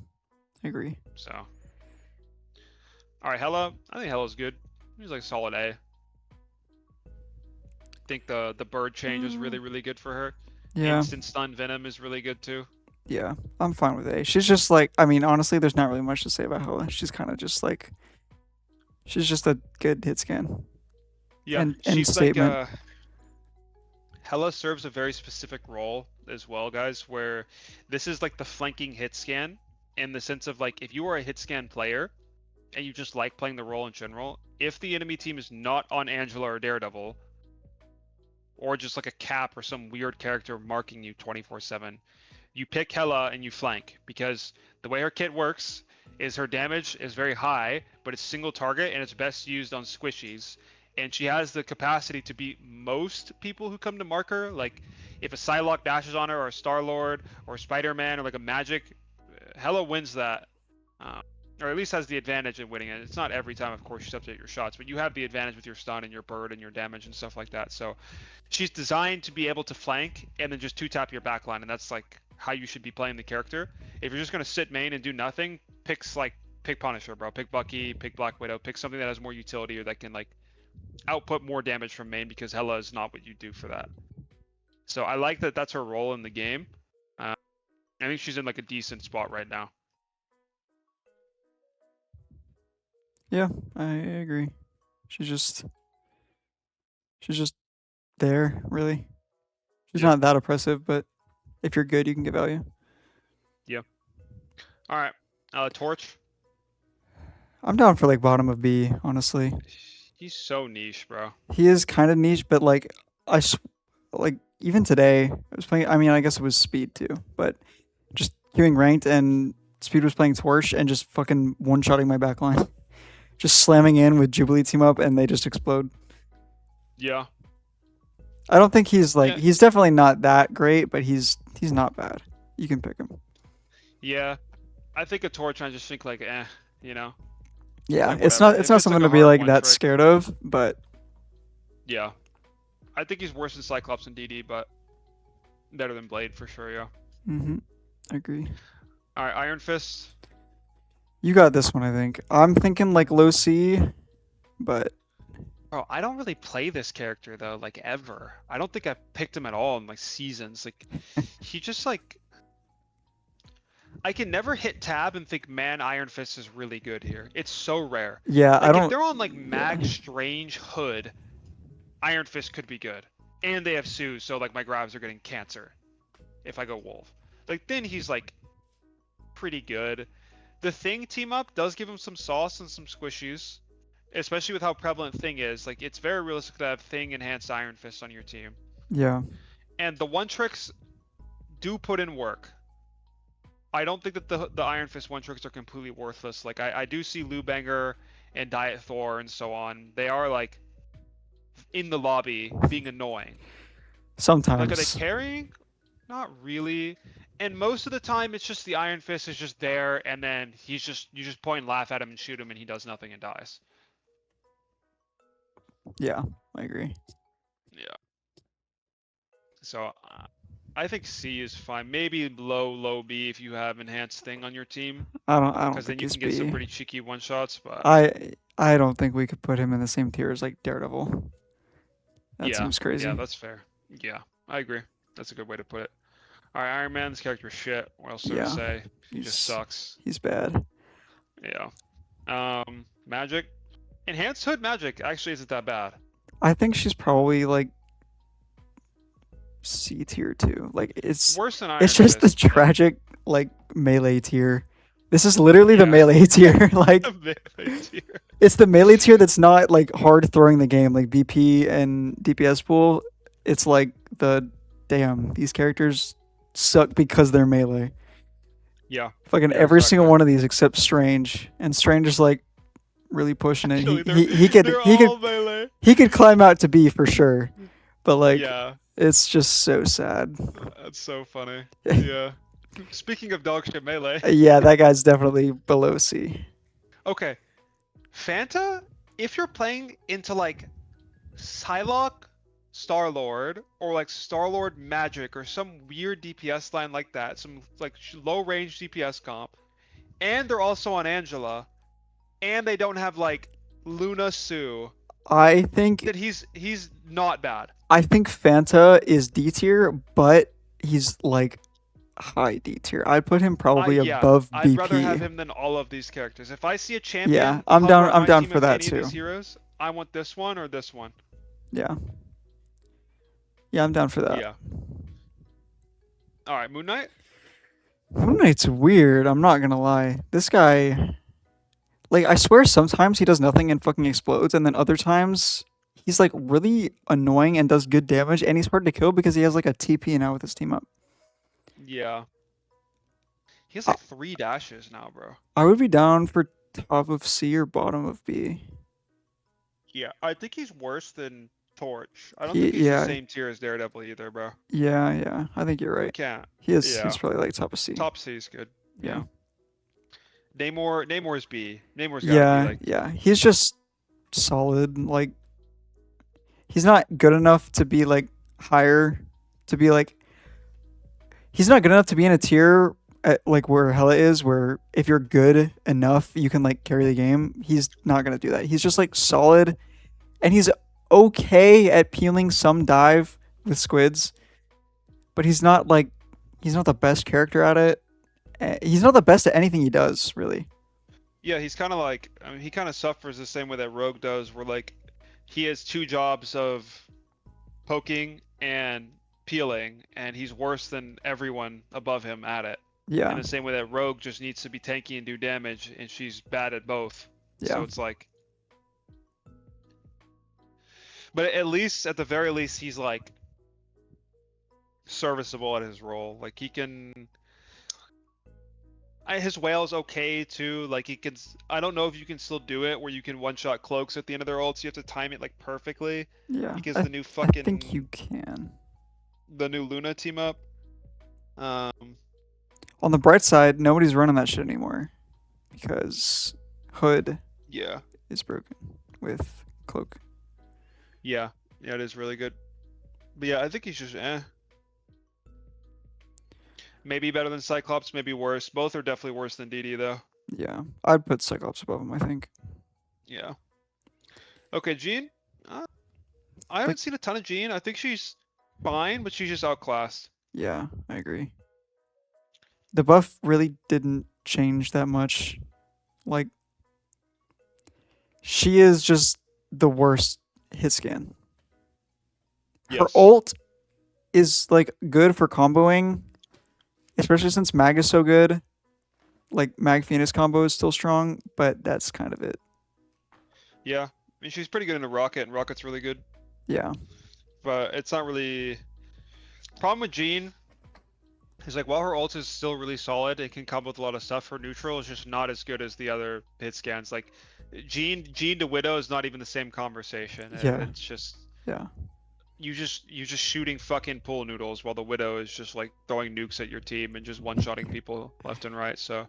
I agree. So, all right, Hella. I think Hella's good. He's like solid A. Think the bird change is really good for her. Yeah, Instant stun venom is really good too. yeah, I'm fine with A. She's just like, I mean, honestly, there's not really much to say about Hela. She's kind of just like, she's just a good hit scan. Yeah, And she's statement. like Hela serves a very specific role as well, guys, where this is like the flanking hit scan in the sense of like if you are a hit scan player and you just like playing the role in general, if the enemy team is not on Angela or Daredevil, or just like a Cap or some weird character marking you 24/7, you pick Hela and you flank because the way her kit works is her damage is very high, but it's single target and it's best used on squishies. And she has the capacity to beat most people who come to mark her. Like if a Psylocke dashes on her, or a Star Lord, or Spider-Man, or like a Magic, Hela wins that, or at least has the advantage in winning it. It's not every time, of course, you substitute your shots, but you have the advantage with your stun and your bird and your damage and stuff like that. So she's designed to be able to flank and then just two-tap your backline, and that's like how you should be playing the character. If you're just gonna sit main and do nothing, pick Punisher, bro. Pick Bucky, pick Black Widow, pick something that has more utility or that can like output more damage from main, because Hela is not what you do for that. So I like that that's her role in the game. I think she's in like a decent spot right now. Yeah, I agree. She's just there, really. She's Yeah. not that oppressive, but if you're good, you can get value. Yeah. All right. Torch. I'm down for like bottom of B, honestly. He's so niche, bro. He is kind of niche, but like like even today I was playing. I mean, I guess it was speed too, but just queuing ranked and speed was playing Torch and just fucking one shotting my backline, just slamming in with Jubilee team up and they just explode. Yeah. I don't think he's like Yeah. he's definitely not that great, but he's not bad. You can pick him. Yeah. I think a Torch, I just think like, you know. Yeah, Like, it's whatever. not If not it's like something a to be hard like one that trick, scared of, but yeah. I think he's worse than Cyclops and DD, but better than Blade for sure, yeah. I agree. All right, Iron Fist. You got this one, I think. I'm thinking like low C, but Bro, I don't really play this character though, like ever. I don't think I've picked him at all in like seasons. Like he just like I can never hit tab and think, man, Iron Fist is really good here. It's so rare. yeah, Like I if don't. they're on like Yeah. Mag Strange Hood, Iron Fist could be good. And they have Sue, so like my grabs are getting cancer if I go Wolf. Like then he's like pretty good. The Thing team up does give him some sauce and some squishies, especially with how prevalent Thing is. Like, it's very realistic to have Thing enhanced Iron Fist on your team. Yeah. And the one tricks do put in work. I don't think that the Iron Fist one tricks are completely worthless. Like, I do see Lubanger and Diet Thor and so on. They are like in the lobby being annoying. Like, are they Sometimes. carrying? Not really. And most of the time, it's just the Iron Fist is just there, and then you just point and laugh at him and shoot him, and he does nothing and dies. Yeah, I agree. Yeah. So I think C is fine. Maybe low B if you have enhanced Thing on your team, I don't because then think you he's can get some B. pretty cheeky one shots. But I don't think we could put him in the same tier as like Daredevil. That yeah, seems crazy. yeah, that's fair. Yeah, I agree. That's a good way to put it. All right, Iron Man's character is shit. What else to say? He just sucks. He's bad. Yeah. Magic. Enhanced Hood Magic actually isn't that bad. I think she's probably like C tier too. Like it's Worse than Iron just Fist. the tragic like melee tier. This is literally the melee tier. Like Melee tier. it's the melee tier that's not like hard throwing the game like BP and DPS pool. It's like the damn these characters suck because they're melee. Yeah. Fucking Yeah, every single exactly. one of these except Strange, and Strange is like really pushing it. Actually, He could climb out to B for sure, but like Yeah, it's just so sad. that's so funny. Yeah. Speaking of dog shit melee. Yeah, that guy's definitely below C. Okay. Fanta, if you're playing into like Psylocke, Star-Lord, or like Star-Lord Magic, or some weird DPS line like that, some like low range DPS comp, and they're also on Angela, and they don't have like Luna Sue, I think that he's not bad. Fanta is D tier, but he's like high D tier. I'd put him probably Yeah, above I'd rather BP. have him than all of these characters. If I see a champion Yeah, I'm hover down. on I'm my down team for of that any of too. these heroes, I want this one or this one. Yeah. Yeah, I'm down for that. Yeah. All right, Moon Knight. Moon Knight's weird. I'm not gonna lie. This guy, like, I swear sometimes he does nothing and fucking explodes, and then other times he's like really annoying and does good damage, and he's hard to kill because he has like a TP now with his team up. Yeah. He has like 3 dashes now, bro. I would be down for top of C or bottom of B. Yeah, I think he's worse than Torch. I don't think he's the same tier as Daredevil either, bro. Yeah. I think you're right. Can't. He's probably like top of C. Top C is good. Yeah. Namor's B. Namor's gotta be like. Yeah. He's just solid. Like, he's not good enough to be like higher. To be like, he's not good enough to be in a tier at, like where Hela is, where if you're good enough, you can like carry the game. He's not gonna do that. He's just like solid, and he's okay at peeling some dive with squids, but he's not the best character at it. He's not the best at anything he does, really. Yeah, he's kind of like. I mean, he kind of suffers the same way that Rogue does, where like he has 2 jobs of poking and peeling, and he's worse than everyone above him at it. Yeah. In the same way that Rogue just needs to be tanky and do damage, and she's bad at both. Yeah. So it's like. But at least, at the very least, he's like serviceable at his role. Like he can. His whale's okay too. Like he can. I don't know if you can still do it where you can one-shot cloaks at the end of their ults. You have to time it like perfectly. Yeah. Because the new fucking. I think you can. The new Luna team up. On the bright side, nobody's running that shit anymore because Hood. Yeah. Is broken with cloak. Yeah, it is really good. But yeah, I think he's just Maybe better than Cyclops, maybe worse. Both are definitely worse than DD though. Yeah, I'd put Cyclops above him, I think. Yeah. Okay, Jean. I haven't seen a ton of Jean. I think she's fine, but she's just outclassed. Yeah, I agree. The buff really didn't change that much. Like, she is just the worst hit scan. Her ult is like good for comboing, especially since Mag is so good. like Mag Phoenix combo is still strong, but that's kind of it. Yeah, I mean she's pretty good in a Rocket, and Rocket's really good, Yeah. but it's not really. Problem with Jean is like while her ult is still really solid, it can combo with a lot of stuff. Her neutral is just not as good as the other hit scans. Like Jean to Widow is not even the same conversation. Yeah. It's just Yeah. you just shooting fucking pool noodles while the Widow is just like throwing nukes at your team and just one-shotting people left and right. So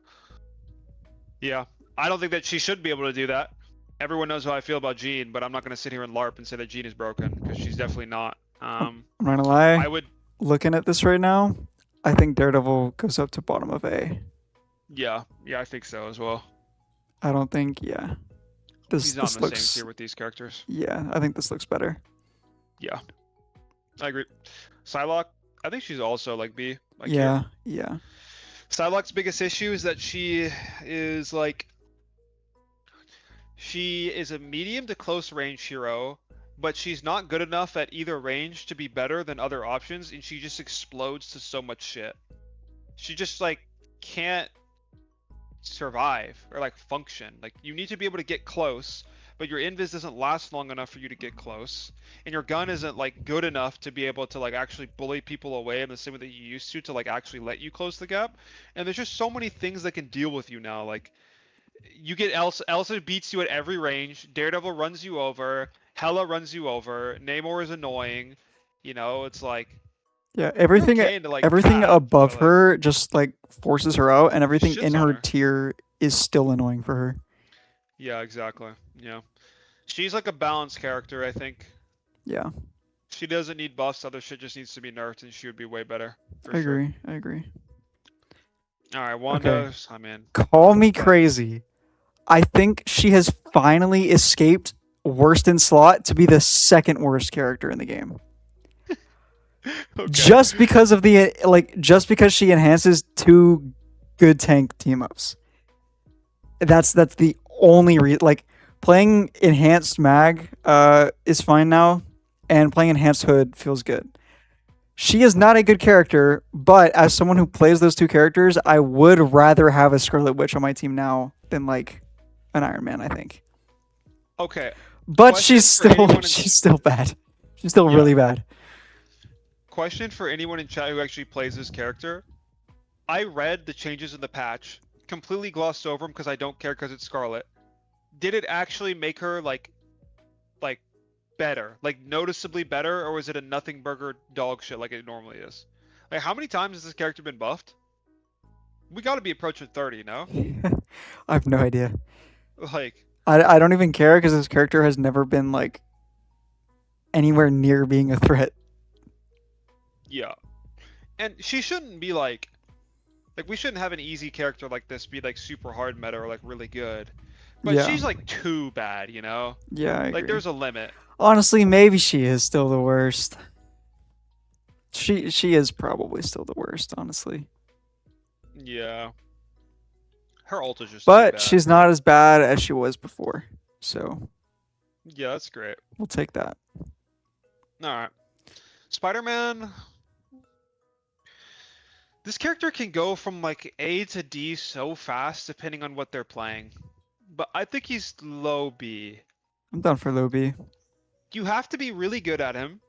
yeah, I don't think that she should be able to do that. Everyone knows how I feel about Jean, but I'm not gonna sit here and LARP and say that Jean is broken because she's definitely not. I'm not gonna lie. I would. Looking at this right now, I think Daredevil goes up to bottom of A. Yeah, I think so as well. I don't think. Yeah. He's not This in the looks. same tier with these characters. Yeah, I think this looks better. Yeah, I agree. Psylocke, I think she's also like B. Like Yeah. here. Yeah. Psylocke's biggest issue is that she is like. She is a medium to close range hero, but she's not good enough at either range to be better than other options, and she just explodes to so much shit. She just like can't survive or like function. Like you need to be able to get close, but your invis doesn't last long enough for you to get close, and your gun isn't like good enough to be able to like actually bully people away in the same way that you used to like actually let you close the gap. And there's just so many things that can deal with you now. Like you get Elsa beats you at every range. Daredevil runs you over. Hela runs you over. Namor is annoying. You know, it's like Yeah. you're okay into like Everything path, above but like her just like forces her out, and everything in shits on her her. tier is still annoying for her. Yeah, exactly. Yeah, she's like a balanced character. I think Yeah. she doesn't need buffs. Other shit just needs to be nerfed, and she would be way better for I sure. agree. I agree. All right, Wanda. I'm in. Call me crazy. I think she has finally escaped worst in slot to be the second worst character in the game. Okay. Just because of just because she enhances two good tank team ups. That's the only reason. Like playing enhanced mag is fine now, and playing enhanced hood feels good. She is not a good character, but as someone who plays those two characters, I would rather have a Scarlet Witch on my team now than like an Iron Man, I think. Okay. But Question she's still bad. She's still really bad. Question for anyone in chat who actually plays this character. I read the changes in the patch, completely glossed over them because I don't care because it's Scarlet. Did it actually make her like better, like noticeably better, or was it a nothing burger dog shit like it normally is? Like how many times has this character been buffed? We got to be approaching 30, no? I have no idea. Like I don't even care because this character has never been like anywhere near being a threat. yeah, and she shouldn't be like we shouldn't have an easy character like this be like super hard meta or like really good. But Yeah. she's like too bad, you know? Yeah, I agree. Like there's a limit. Honestly, maybe she is still the worst. She is probably still the worst, honestly. Yeah. Her ult is just too But bad. she's not as bad as she was before. So Yeah, that's great. we'll take that. Alright. Spider-Man. This character can go from like A to D so fast depending on what they're playing. But I think he's low B. I'm down for low B. You have to be really good at him.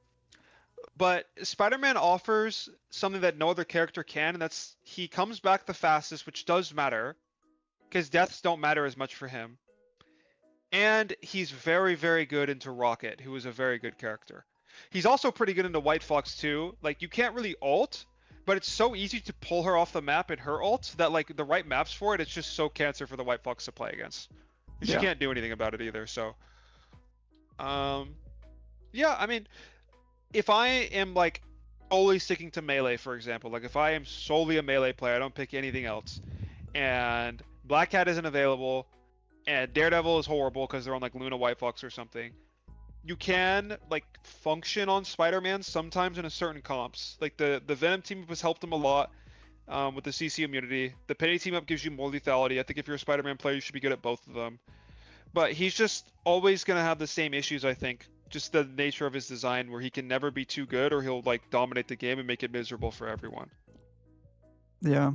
But Spider-Man offers something that no other character can, and that's he comes back the fastest, which does matter. Because deaths don't matter as much for him. And he's very, very good into Rocket, who is a very good character. He's also pretty good into White Fox too. Like you can't really ult, but it's so easy to pull her off the map in her ult that like the right maps for it, it's just so cancer for the White Fox to play against. And she can't do anything about it either, so. Yeah, I mean, if I am like solely sticking to melee, for example, like if I am solely a melee player, I don't pick anything else, and Black Cat isn't available, and Daredevil is horrible because they're on like Luna White Fox or something. You can like function on Spider-Man sometimes in a certain comps. Like the Venom team up has helped him a lot with the CC immunity. The Penny team up gives you more lethality. I think if you're a Spider-Man player, you should be good at both of them. But he's just always gonna have the same issues, I think. Just the nature of his design, where he can never be too good, or he'll like dominate the game and make it miserable for everyone. Yeah.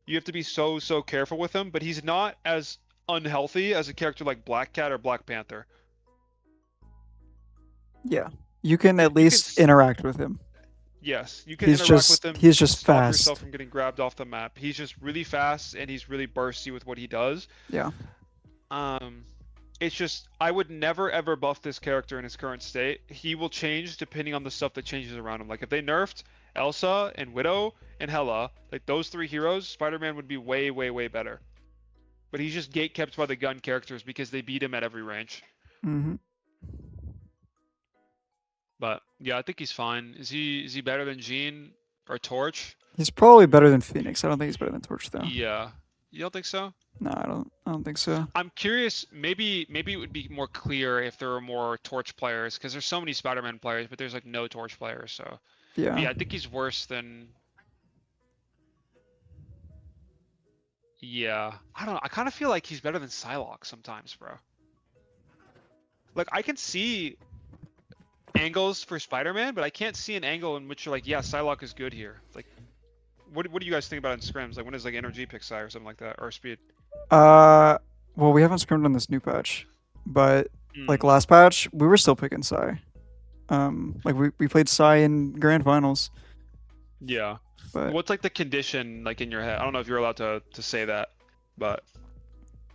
You have to be so careful with him, but he's not as unhealthy as a character like Black Cat or Black Panther. Yeah, you can You, at you can least interact with him. yes, you can He's interact with just him, he's just stop yourself fast. from getting grabbed off the map. He's just really fast and he's really bursty with what he does. Yeah. Um, it's just I would never ever buff this character in his current state. He will change depending on the stuff that changes around him. Like if they nerfed Elsa and Widow and Hela, like those three heroes, Spider-Man would be way better. But he's just gatekept by the gun characters because they beat him at every range. Hmm. But yeah, I think he's fine. Is he better than Jean or Torch? He's probably better than Phoenix. I don't think he's better than Torch though. Yeah. You don't think so? No, I don't think so. I'm curious, maybe it would be more clear if there were more Torch players, because there's so many Spider-Man players, but there's like no Torch players, so. But Yeah. yeah, I think he's worse than. Yeah. I don't know. I kind of feel like he's better than Psylocke sometimes, bro. Like I can see angles for Spider-Man, but I can't see an angle in which you're like, yeah, Psylocke is good here. Like, what do you guys think about in scrims? Like when is like energy pick Psy or something like that, or speed? Well, we haven't scrimmed on this new patch, but like Mm, last patch, we were still picking Psy. Like we played Psy in grand finals, yeah. but What's like the condition like in your head? I don't know if you're allowed to say that, but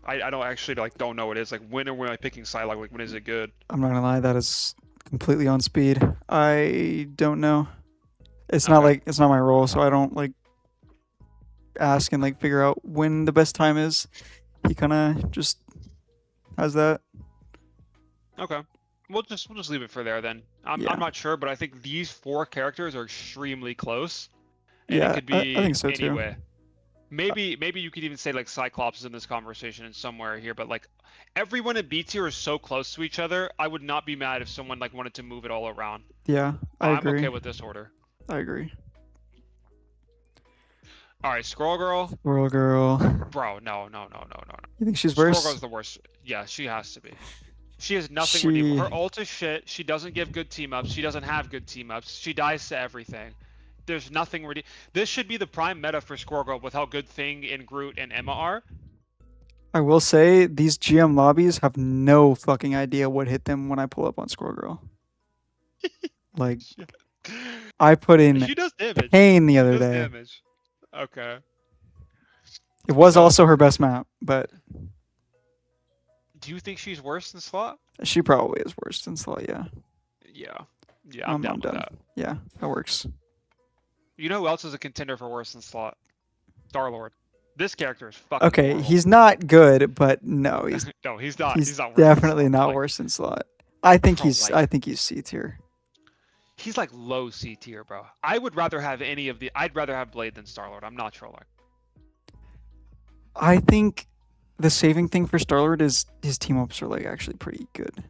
I don't actually like don't know what it is. Like when am I picking Psylocke? Like when is it good? I'm not gonna lie, that is completely on speed. I don't know. It's not Okay. like it's not my role, so I don't like ask and like figure out when the best time is. He kind of just has that. Okay. We'll just leave it for there then. Yeah. I'm not sure, but I think these four characters are extremely close, and it Yeah, could I be think so too. anyway. Maybe you could even say like Cyclops is in this conversation in somewhere here, but like everyone in B tier is so close to each other. I would not be mad if someone like wanted to move it all around. Yeah, I I'm agree. okay with this order. I agree. All right, Squirrel Girl, Squirrel Girl. bro, no. You think she's Squirrel worse? Girl's the worst. Yeah, she has to be. She has nothing She. redeemable. Her ult is shit. She doesn't give good team ups. She doesn't have good team ups. She dies to everything. There's nothing redeem. This should be the prime meta for Squirrel Girl with how good Thing and Groot and Emma are. I will say these GM lobbies have no fucking idea what hit them when I pull up on Squirrel Girl. Like I put in She does damage. pain the She other does day. damage. Okay. It was So, also her best map, but do you think she's worse than Slot? she probably is worse than Slot. Yeah. Yeah. Yeah, I'm down with done. that. Yeah, that works. You know who else is a contender for worse than Slot? Star-Lord. This character is fucking Okay, horrible. he's not good, but no, he's no, he's not. he's He's not worse definitely than Slot. not Like, worse than Slot. I think bro, he's like- I think he's C tier. He's like low C tier, bro. I would rather have any of the. I'd rather have Blade than Star-Lord. I'm not trolling. I think the saving thing for Star-Lord is his team ups are like actually pretty good.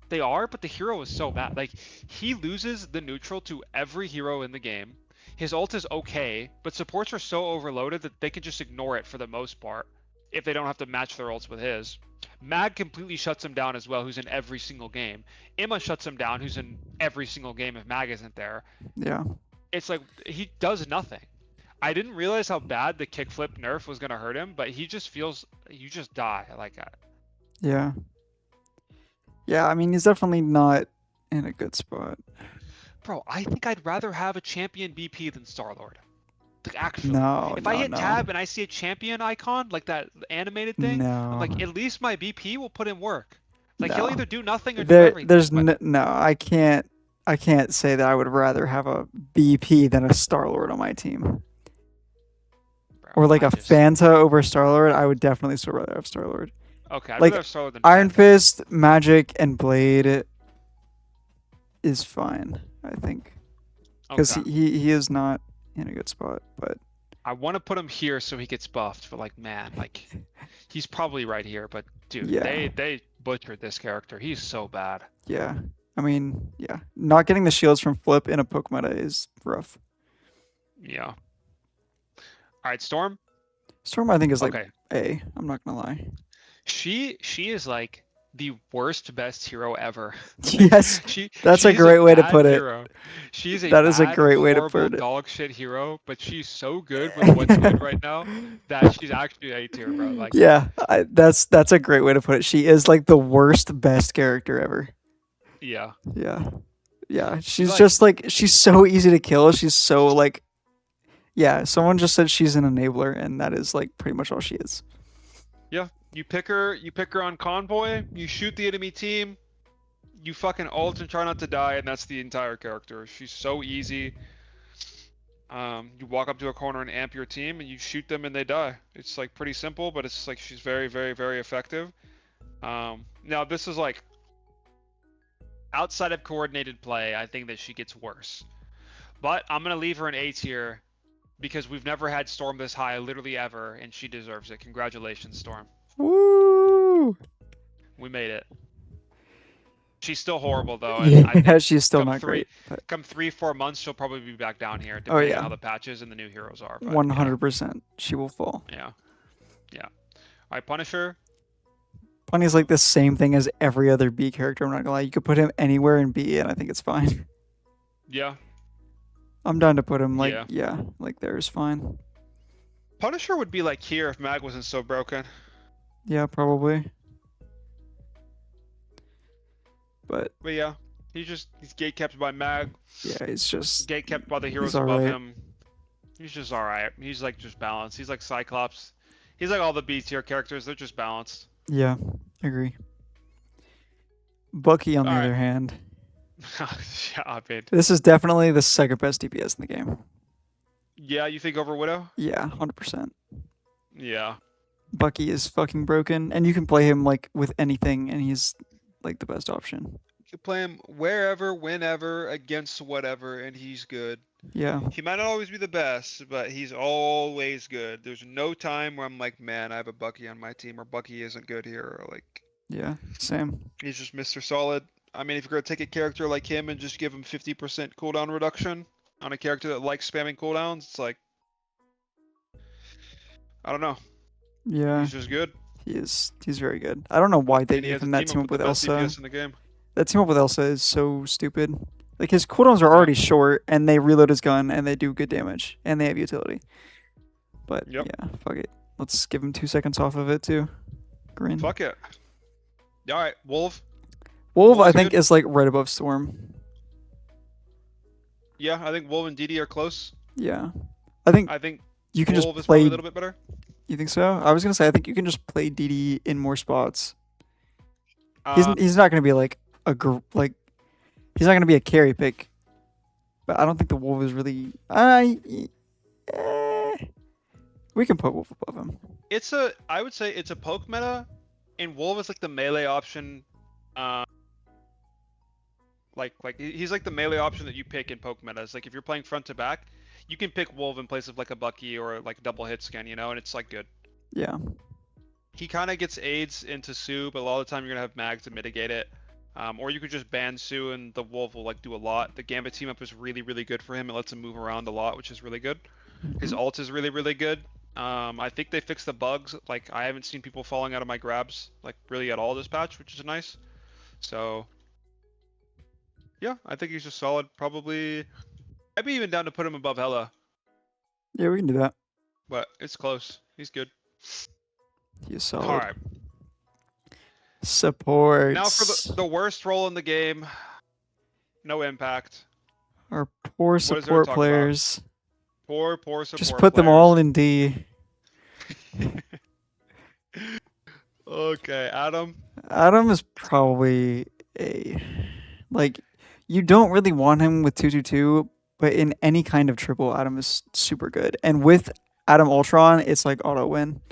They are, but the hero is so bad. Like he loses the neutral to every hero in the game. His ult is okay, but supports are so overloaded that they can just ignore it for the most part if they don't have to match their ults with his. Mag completely shuts him down as well, who's in every single game. Emma shuts him down, who's in every single game if Mag isn't there. Yeah. It's like he does nothing. I didn't realize how bad the kickflip nerf was gonna hurt him, but he just feels you just die like that. Yeah. Yeah, I mean he's definitely not in a good spot. Bro, I think I'd rather have a champion BP than Star-Lord. Like actually, No, if no, I hit no. tab and I see a champion icon like that animated thing, I'm No. like at least my BP will put in work. Like he'll No. either do nothing or do There everything. there's but- no, I can't say that I would rather have a BP than a Star-Lord on my team. Bro, Or like I a just- Fanta over Star-Lord, I would definitely still rather have Star-Lord. Okay, I'd like, rather have Star-Lord than Iron Panther. Fist, Magic, and Blade is fine, I think. Because Okay. he is not in a good spot, but I want to put him here so he gets buffed, but like man, like he's probably right here. But dude, Yeah. they butchered this character. He's so bad. yeah. I mean, yeah. Not getting the shields from Flip in a poke meta is rough. Yeah. All right, Storm. Storm, I think, is like Okay. A. I'm not gonna lie. She is like the worst best hero ever. Yes, that's a She's a great way to bad put it. hero. She's a That is a bad, great way to horrible, put it. dog shit hero, but she's so good with what's good right now that she's actually A tier, bro. Like, Yeah, that's a great way to put it. She is like the worst best character ever. yeah. Yeah. Yeah, She's she's like, just like she's so easy to kill. She's so like yeah, someone just said she's an enabler and that is like pretty much all she is. yeah, you pick her on convoy, you shoot the enemy team, you fucking ult and try not to die, and that's the entire character. She's so easy. You walk up to a corner and amp your team, and you shoot them and they die. It's like pretty simple, but it's like she's very, very, very effective. Now this is like outside of coordinated play, I think that she gets worse. But I'm gonna leave her in A tier because we've never had Storm this high, literally ever, and she deserves it. Congratulations, Storm. Woo! We made it. She's still horrible though, and I Yeah, think she's still not great. But... come 3-4 months, she'll probably be back down here, Oh depending on yeah, how the patches and the new heroes are. But, 100%. She will fall. Yeah. Yeah. Alright, Punisher. Bunny's like the same thing as every other B character. I'm not gonna lie. You could put him anywhere in B, and I think it's fine. Yeah. I'm down to put him like Yeah. like there's fine. Punisher would be like here if Mag wasn't so broken. Yeah, probably. But yeah, he's gate kept by Mag. Yeah, he's just gate kept by the heroes above him. He's just alright. He's like just balanced. He's like Cyclops. He's like all the B tier characters. They're just balanced. Yeah, I agree. Bucky, on the other hand, yeah, I mean, this is definitely the second best DPS in the game. Yeah, you think over Widow? Yeah, 100%. Yeah. Bucky is fucking broken, and you can play him like with anything, and he's like the best option. You can play him wherever, whenever, against whatever, and he's good. Yeah. He might not always be the best, but he's always good. There's no time where I'm like, man, I have a Bucky on my team, or Bucky isn't good here, or like. Yeah, same. He's just Mr. Solid. I mean, if you're gonna take a character like him and just give him 50% cooldown reduction on a character that likes spamming cooldowns, it's like, I don't know. Yeah. He's just good. He's very good. I don't know why they gave him that team up with Elsa. In the game. That team up with Elsa is so stupid. Like his cooldowns are already short, and they reload his gun, and they do good damage, and they have utility. But yeah, fuck it. Let's give him 2 seconds off of it too. Green. Fuck it. All right, Wolf. Wolf, I think, is like right above Storm. Yeah, I think Wolf and DD are close. Yeah, I think you can Wolf just is play a little bit better. You think so? I was gonna say I think you can just play DD in more spots. He's not gonna be like he's not gonna be a carry pick. But I don't think the Wolf is really. We can put Wolf above him. I would say it's a poke meta, and Wolf is like the melee option. Like he's like the melee option that you pick in poke metas. Like if you're playing front to back, you can pick Wolf in place of like a Bucky or like a double hit scan, you know, and it's like good. Yeah. He kind of gets aids into Sue, but a lot of the time you're gonna have Mag to mitigate it. Or you could just ban Sue and the Wolf will like do a lot. The Gambit team up is really, really good for him. It lets him move around a lot, which is really good. His ult is really, really good. I think they fixed the bugs. Like I haven't seen people falling out of my grabs like really at all this patch, which is nice. So yeah, I think he's just solid. Probably, I'd be even down to put him above Hela. Yeah, we can do that. But it's close. He's good. He's solid. All right. Supports. Now for the worst role in the game. No impact. Our poor support players. Poor support players. Just put them all in D. Okay, Adam. Adam is probably A. Like, you don't really want him with 222, but in any kind of triple, Adam is super good. And with Adam Ultron, it's like auto win.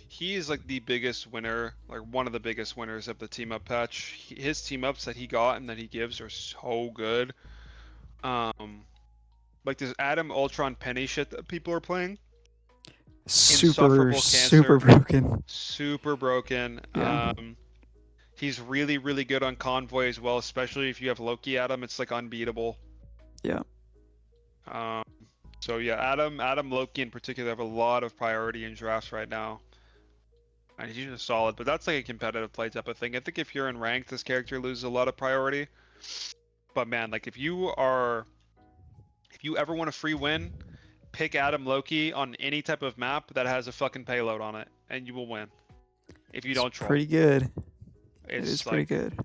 He is like the biggest winner, like one of the biggest winners of the team up patch. His team ups that he got and that he gives are so good. Like this Adam Ultron Penny shit that people are playing. Super broken. Super broken. Yeah. He's really, really good on convoy as well, especially if you have Loki Adam. It's like unbeatable. Yeah. So yeah, Adam, Loki in particular have a lot of priority in drafts right now. And he's just solid, but that's like a competitive play type of thing. I think if you're in ranked, this character loses a lot of priority. But man, like if you ever want a free win, pick Adam Loki on any type of map that has a fucking payload on it, and you will win. If you It's don't troll. pretty good. It It's is pretty good.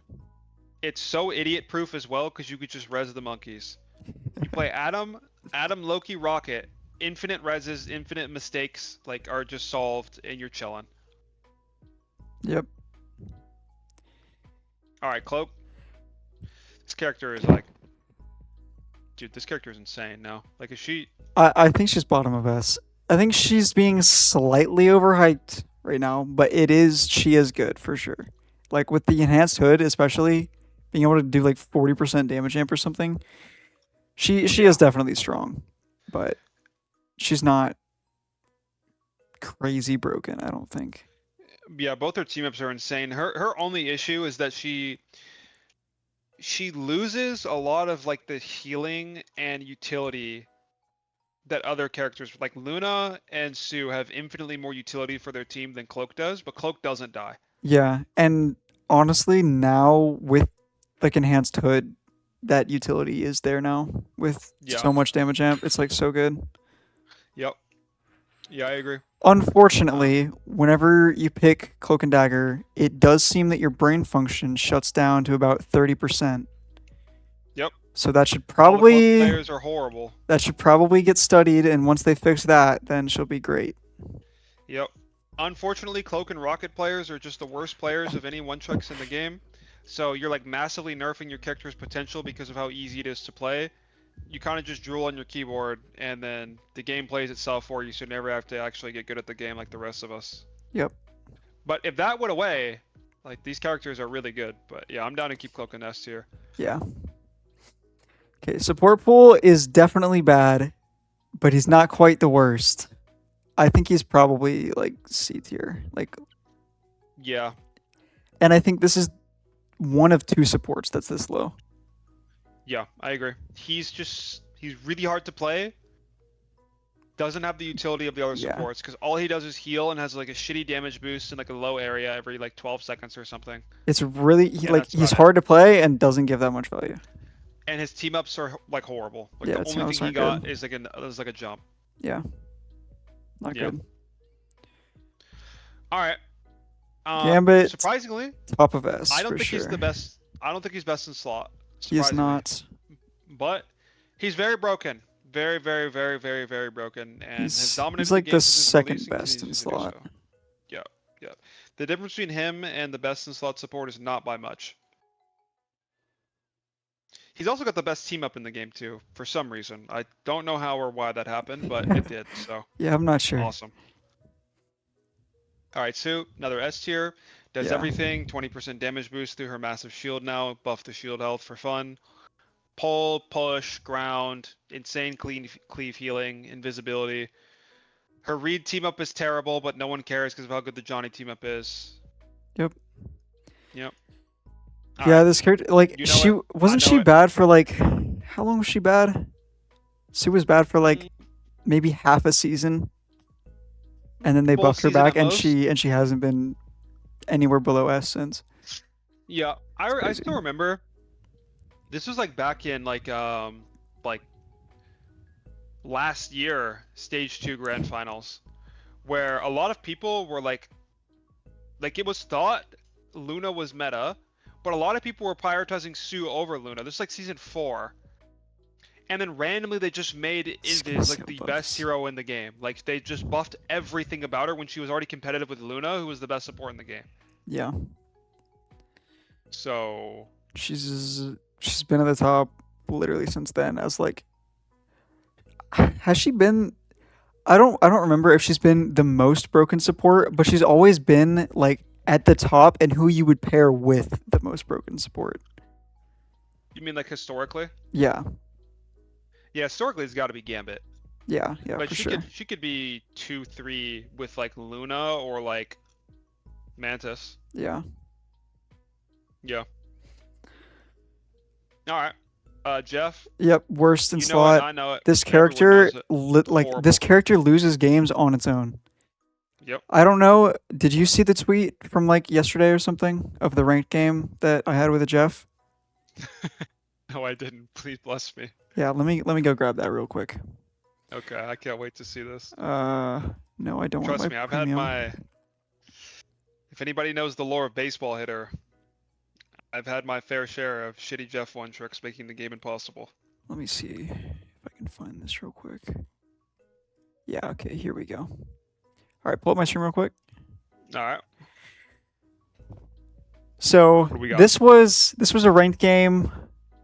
It's so idiot proof as well because you could just res the monkeys. You play Adam, Loki, Rocket, infinite reses, infinite mistakes like are just solved, and you're chilling. Yep. All right, Cloak. This character is like, dude, this character is insane. No, like, is she? I think she's bottom of S. I think she's being slightly overhyped right now, but she is good for sure. Like with the enhanced hood, especially being able to do like 40% damage amp or something. She is definitely strong, but she's not crazy broken, I don't think. Yeah, both her team ups are insane. Her only issue is that she loses a lot of like the healing and utility that other characters like Luna and Sue have infinitely more utility for their team than Cloak does, but Cloak doesn't die. Yeah, and honestly, now with like enhanced hood, that utility is there now with so much damage amp. It's like so good. Yep. Yeah, I agree. Unfortunately, whenever you pick Cloak and Dagger, it does seem that your brain function shuts down to about 30%. Yep. So that should All the probably players are horrible. that should probably get studied, and once they fix that, then she'll be great. Yep. Unfortunately, Cloak and Rocket players are just the worst players of any one-tricks in the game. So you're like massively nerfing your character's potential because of how easy it is to play. You kind of just drool on your keyboard, and then the game plays itself for you, so you never have to actually get good at the game like the rest of us. Yep. But if that went away, like these characters are really good. But yeah, I'm down to keep Cloak and S here. Yeah. Okay, support pool is definitely bad, but he's not quite the worst. I think he's probably like C tier. Like, yeah. And I think this is one of two supports that's this low. Yeah, I agree. He's really hard to play. Doesn't have the utility of the other supports because all he does is heal and has like a shitty damage boost in like a low area every like 12 seconds or something. It's really he's hard to play and doesn't give that much value. And his team ups are like horrible. Like yeah, the only thing he got is like a jump. Yeah. Not good. All right. Gambit. Surprisingly, top of S. I don't think he's the best. I don't think he's best in slot. He is not. But he's very broken. Very, very, very, very, very broken. And his dominance. He's like the second best in slot. So. Yeah, yeah. The difference between him and the best in slot support is not by much. He's also got the best team up in the game too, for some reason. I don't know how or why that happened, but it did. So yeah, I'm not sure. Awesome. All right, Sue, another S tier. Does everything. 20% damage boost through her massive shield now. Buff the shield health for fun. Pull, push, ground, insane cleave healing, invisibility. Her Reed team up is terrible, but no one cares because of how good the Johnny team up is. Yep. Yep. Yeah, this character, like, wasn't she bad for like, how long was she bad? She was bad for like maybe half a season, and then they buffed her back, and she hasn't been anywhere below S since. Yeah, I still remember. This was like back in like last year, Stage 2 Grand Finals, where a lot of people were like it was thought Luna was meta. But a lot of people were prioritizing Sue over Luna. This is like season 4. And then randomly they just made Invis like the best hero in the game. Like they just buffed everything about her when she was already competitive with Luna, who was the best support in the game. Yeah. So she's been at the top literally since then. As like, has she been? I don't remember if she's been the most broken support, but she's always been like at the top and who you would pair with the most broken support. You mean like historically? Yeah. Yeah, historically it's got to be Gambit. Yeah, but for sure. She could be 2-3 with like Luna or like Mantis. Yeah. Yeah. All right. Jeff. Yep, worst in slot. I know it. This character this character loses games on its own. Yep. I don't know. Did you see the tweet from like yesterday or something of the ranked game that I had with Jeff? No, I didn't. Please bless me. Yeah, let me go grab that real quick. Okay, I can't wait to see this. No, I don't want Trust my me, I've premium. had my. If anybody knows the lore of Baseball Hitter, I've had my fair share of shitty Jeff one tricks making the game impossible. Let me see if I can find this real quick. Yeah, okay, here we go. All right, pull up my stream real quick. All right. So What do we got? this was a ranked game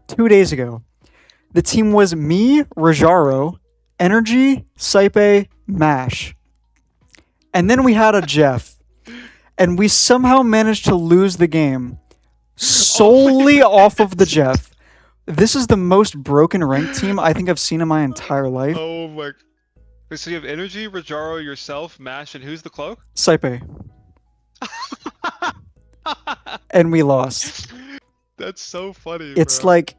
2 days ago. The team was me, Rajaro, Energy, Saipe, Mash. And then we had a Jeff. And we somehow managed to lose the game solely off of the Jeff. This is the most broken ranked team I think I've seen in my entire life. Oh my. Wait, so you have Energy, Rajaro, yourself, Mash, and who's the cloak? Saipe. And we lost. That's so funny. It's bro. like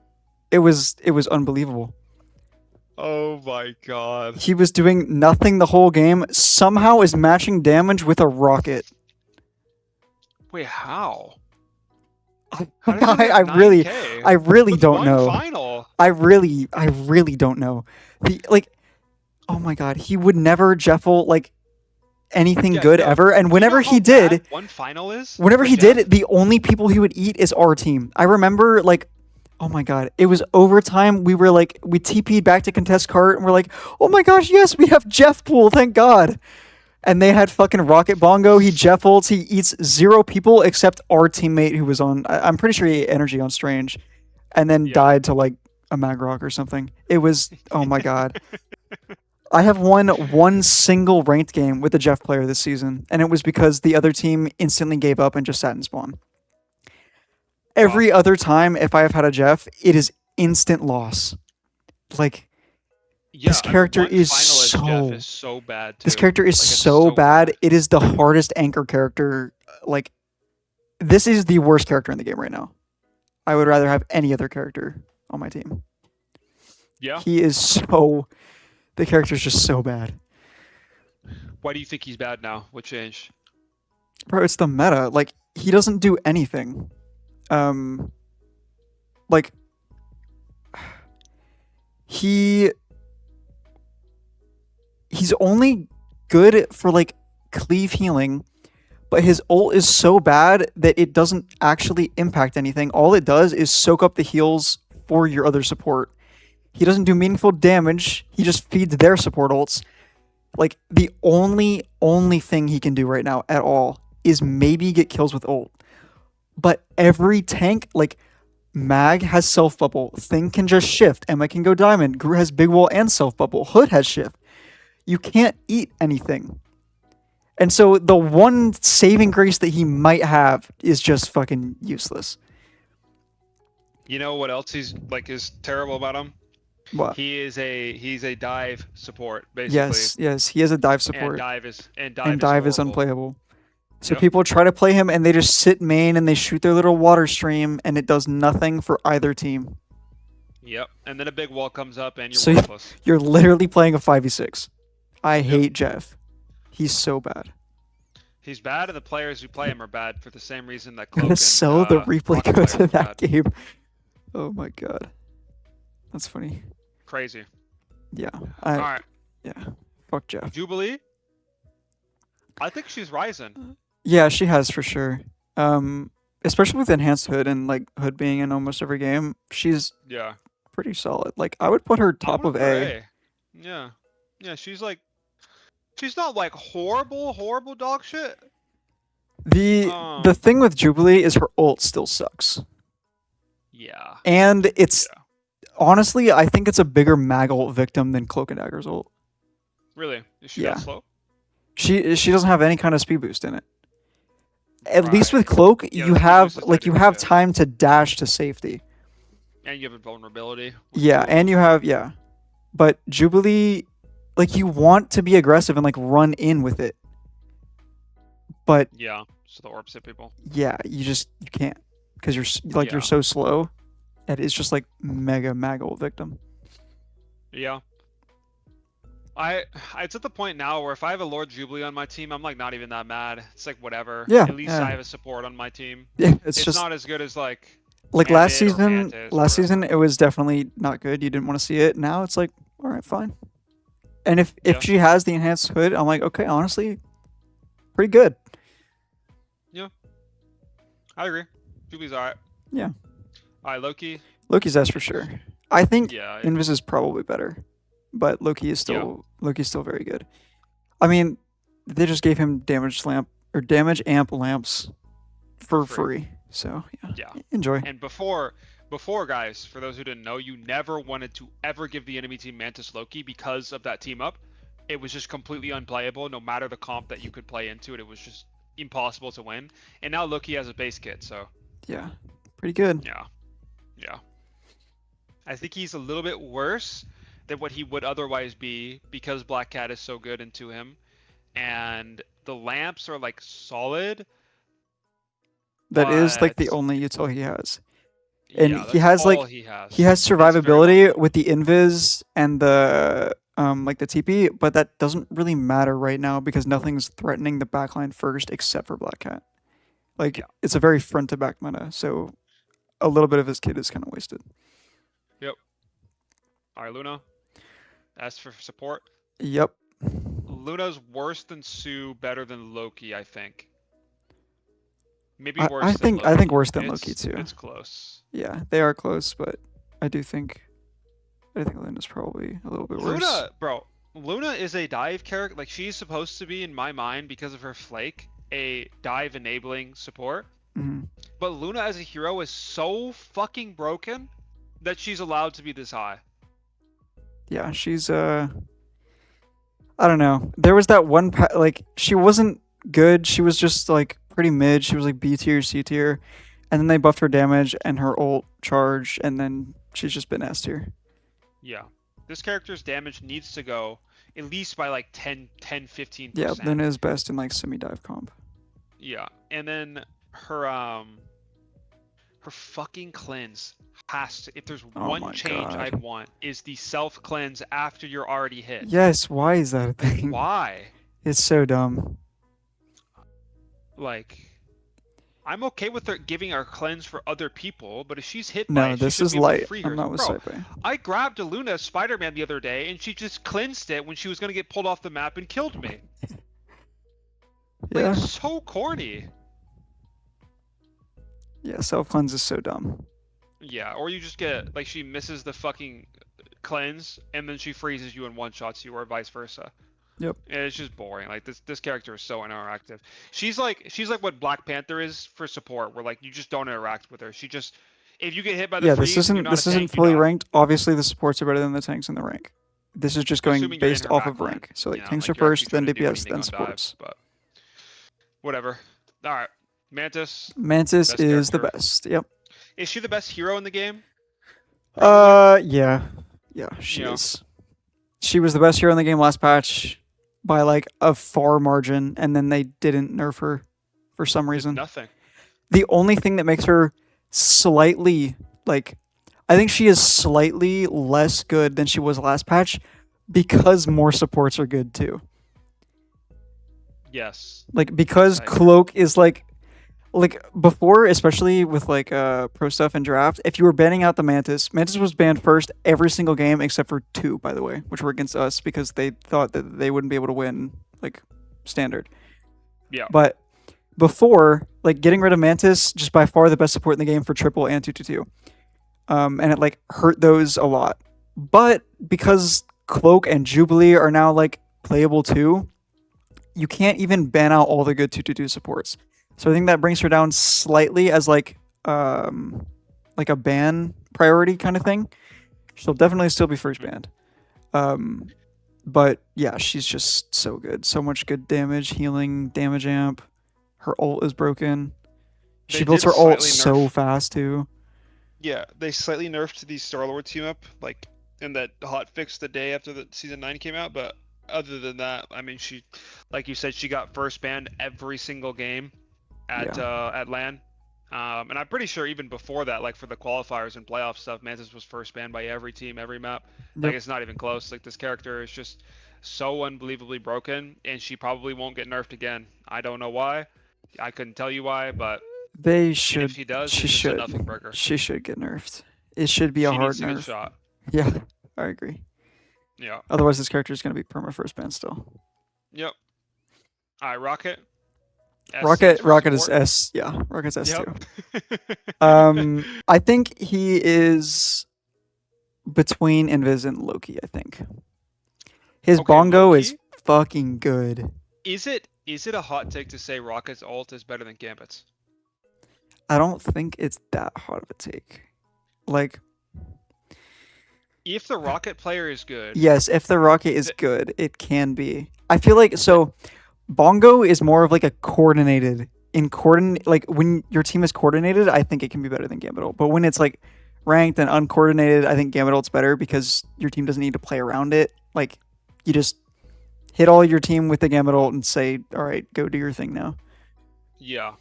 it was unbelievable. Oh my god. He was doing nothing the whole game, somehow is matching damage with a rocket. Wait, how? I How does he get really 9K? With don't one know. Final. I really don't know. Oh my god, he would never Jeffel like anything Yeah, good no. ever. And Do you whenever know he how did, bad one final is? whenever for he Jeff? did, the only people he would eat is our team. I remember like, oh my god, it was overtime. We TP'd back to contest cart and we're like, oh my gosh, yes, we have Jeff Pool, thank God. And they had fucking Rocket Bongo. He Jeffels. He eats 0 people except our teammate who was on. I'm pretty sure he ate energy on Strange, and then died to like a Magrock or something. It was oh my god. I have won one single ranked game with a Jeff player this season, and it was because the other team instantly gave up and just sat in spawn. Every other time, if I have had a Jeff, it is instant loss. Like. Yeah, This character one is finalist so. Jeff is so bad too. This character is Like, it's so bad. It is the hardest anchor character. Like, this is the worst character in the game right now. I would rather have any other character on my team. Yeah. He is so. The character is just so bad. Why do you think he's bad now? What changed? Bro, it's the meta. Like, he doesn't do anything. Like, he's only good for like cleave healing, but his ult is so bad that it doesn't actually impact anything. All it does is soak up the heals for your other support. He doesn't do meaningful damage. He just feeds their support ults. Like, the only thing he can do right now at all is maybe get kills with ult. But every tank, like, Mag has self bubble. Thing can just shift. Emma can go diamond. Gru has big wall and self bubble. Hood has shift. You can't eat anything. And so the one saving grace that he might have is just fucking useless. You know what else is terrible about him? What? He's a dive support, basically. Yes, he has a dive support. And dive is horrible. unplayable. So Yep. people try to play him and they just sit main and they shoot their little water stream and it does nothing for either team. Yep. And then a big wall comes up and you're So worthless. You're literally playing a 5v6. I hate Jeff. He's so bad. He's bad, and the players who play him are bad for the same reason that I'm Cloak gonna and sell the replay Rocket code players to are that bad. game. Oh my god. That's funny. Crazy. Yeah. All right. Yeah. Fuck Jeff. Jubilee. I think she's rising. Yeah, she has for sure. Especially with enhanced hood and like hood being in almost every game, she's Yeah. pretty solid. Like, I would put her top of A. Yeah. Yeah, she's not like horrible dog shit. The thing with Jubilee is her ult still sucks. Yeah. And it's honestly, I think it's a bigger mag ult victim than Cloak and Dagger's ult. Really? Is she Yeah. that slow? She doesn't have any kind of speed boost in it. At least with Right. Cloak, Yeah, you the speed have boost is like you 30%. have time to dash to safety. And you have invulnerability. Yeah, and you have but Jubilee, like, you want to be aggressive and like run in with it, but Yeah. So the orbs hit people. yeah, you can't because you're Yeah. so slow, and it's just like mega mag ult victim. Yeah. It's at the point now where if I have a Lord Jubilee on my team, I'm like not even that mad. It's like whatever. Yeah, At least I have a support on my team. yeah. It's It's just not as good as like like last Mambit or season. Mantis or Last season, whatever. it was definitely not good. You didn't want to see it. Now it's like, all right, fine. And if Yeah, she has the enhanced hood, I'm like, okay, honestly, pretty good. yeah, I agree. Jubilee's alright. Yeah, Alright, Loki. Loki's S for sure. I think Yeah, Invis is probably better, but Loki is yeah, still Loki's still very good. I mean, they just gave him damage amp lamps for free. So yeah, yeah. enjoy. And before guys, for those who didn't know, you never wanted to ever give the enemy team Mantis Loki because of that team up. It was just completely unplayable. No matter the comp that you could play into it, it was just impossible to win. And now Loki has a base kit, so Yeah, pretty good. yeah, yeah. I think he's a little bit worse than what he would otherwise be because Black Cat is so good into him, and the lamps are like solid, That is like the but only util he has, and yeah, that's all he has. he has And it's very survivability helpful. with the invis and the like the TP, but that doesn't really matter right now because nothing's threatening the backline first except for Black Cat. Like Yeah. it's a very front to back meta, so a little bit of his kit is kind of wasted. Yep. All right, Luna. As for support, Yep. Luna's worse than Sue, better than Loki, I think. Maybe I, worse I than think Loki. I think worse than Loki too. It's close. Yeah, they are close, but I think Luna's probably a little bit worse. Luna, bro. Luna is a dive character. Like she's supposed to be in my mind because of her flake, a dive enabling support. Mhm. But Luna as a hero is so fucking broken that she's allowed to be this high. Yeah, she's I don't know. There was that one like she wasn't good. She was just like pretty mid. She was like B tier, C tier, and then they buffed her damage and her ult charge, and then she's just been S tier. Yeah. This character's damage needs to go at least by like 15%. Yeah, Luna is best in like semi dive comp. Yeah. And then her fucking cleanse has to, if there's Oh one my change God. I'd want is the self cleanse after you're already hit. Yes, why is that a thing? Why? It's so dumb. Like, I'm okay with her giving her cleanse for other people, but if she's hit by No, it, she this should is be able to light. free I'm her. not with Bro, Saipai. I grabbed a Luna Spider-Man the other day, and she just cleansed it when she was gonna get pulled off the map and killed me. Like, Yeah. it's so corny. Yeah, self cleanse is so dumb. Yeah, or you just get, like, she misses the fucking cleanse, and then she freezes you and one-shots you, or vice versa. Yep. And it's just boring. Like, this character is so interactive. She's like what Black Panther is for support, where, like, you just don't interact with her. She just, if you get hit by the Yeah, freeze, this you're isn't not a tank, you fully die. ranked. Obviously, the supports are better than the tanks in the rank. This is just going Assuming you're in based her off of backline. rank. So like Yeah, tanks like are you're actually first, then trying to do DPS, anything then on supports. dive, but whatever. All right, Mantis. Mantis Best is the character. best. Yep. Is she the best hero in the game? Probably. Yeah. Yeah, she Yeah. is. She was the best hero in the game last patch by like a far margin, and then they didn't nerf her for some Did reason. nothing. The only thing that makes her slightly like I think she is slightly less good than she was last patch because more supports are good too. Yes. Like because I agree. Cloak is like before, especially with like pro stuff and draft, if you were banning out the Mantis was banned first every single game except for 2, by the way, which were against us because they thought that they wouldn't be able to win like standard. Yeah. But before, like getting rid of Mantis, just by far the best support in the game for triple and 222. And it like hurt those a lot. But because Cloak and Jubilee are now like playable too, you can't even ban out all the good 222 supports. So I think that brings her down slightly as like a ban priority kind of thing. She'll definitely still be first banned. But yeah, she's just so good. So much good damage, healing, damage amp. Her ult is broken. She They builds did her ult slightly so nerf- fast too. Yeah, they slightly nerfed the Star-Lord team up, like in that hot fix the day after the season 9 came out, but other than that, I mean, she, like you said, she got first banned every single game at LAN. And I'm pretty sure even before that, like for the qualifiers and playoff stuff, Mantis was first banned by every team, every map. Like Yep. it's not even close. Like this character is just so unbelievably broken, and she probably won't get nerfed again. I don't know why. I couldn't tell you why, but They if should. she does, She it's just a should. nothing burger. She should get nerfed. It should be a She hard needs to get nerf. shot. Yeah, I agree. Yeah. Otherwise, this character is going to be perma first ban still. Yep. All right, Rocket. Rocket is S. Yeah, Rocket's S too. Yep. I think he is between Invis and Loki. I think his Okay, bongo Loki? is fucking good. Is it a hot take to say Rocket's ult is better than Gambit's? I don't think it's that hot of a take. Like, if the Rocket player is good. Yes, if the Rocket is good, it can be. I feel like so. Bongo is more of like a coordinated like when your team is coordinated, I think it can be better than Gambit ult. But when it's like ranked and uncoordinated, I think Gambit ult's better because your team doesn't need to play around it. Like you just hit all your team with the Gambit ult and say, "All right, go do your thing now." Yeah.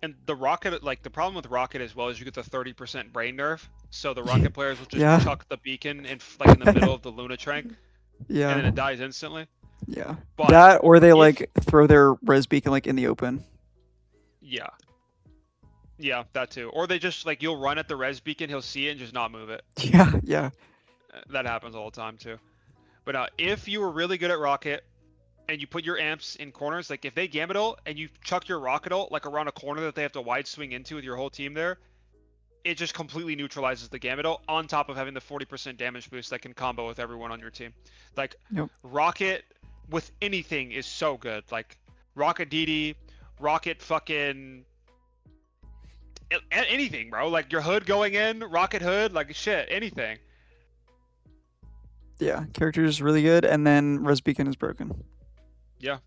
And the Rocket, like the problem with Rocket as well is you get the 30% brain nerf. So the Rocket players will just chuck the beacon in like in the middle of the Luna Trank. Yeah. And then it dies instantly. Yeah. But that or they like throw their res beacon like in the open. Yeah. Yeah, that too. Or they just like you'll run at the res beacon, he'll see it and just not move it. Yeah, yeah. That happens all the time too. But if you were really good at Rocket and you put your amps in corners, like if they Gambit ult and you chuck your Rocket ult like around a corner that they have to wide swing into with your whole team there, it just completely neutralizes the Gambit ult on top of having the 40% damage boost that can combo with everyone on your team. Like Rocket with anything is so good. Like Rocket DD, Rocket fucking anything, bro. Like your hood going in, Rocket hood, like shit, anything. Yeah, character is really good, and then res beacon is broken. Yeah,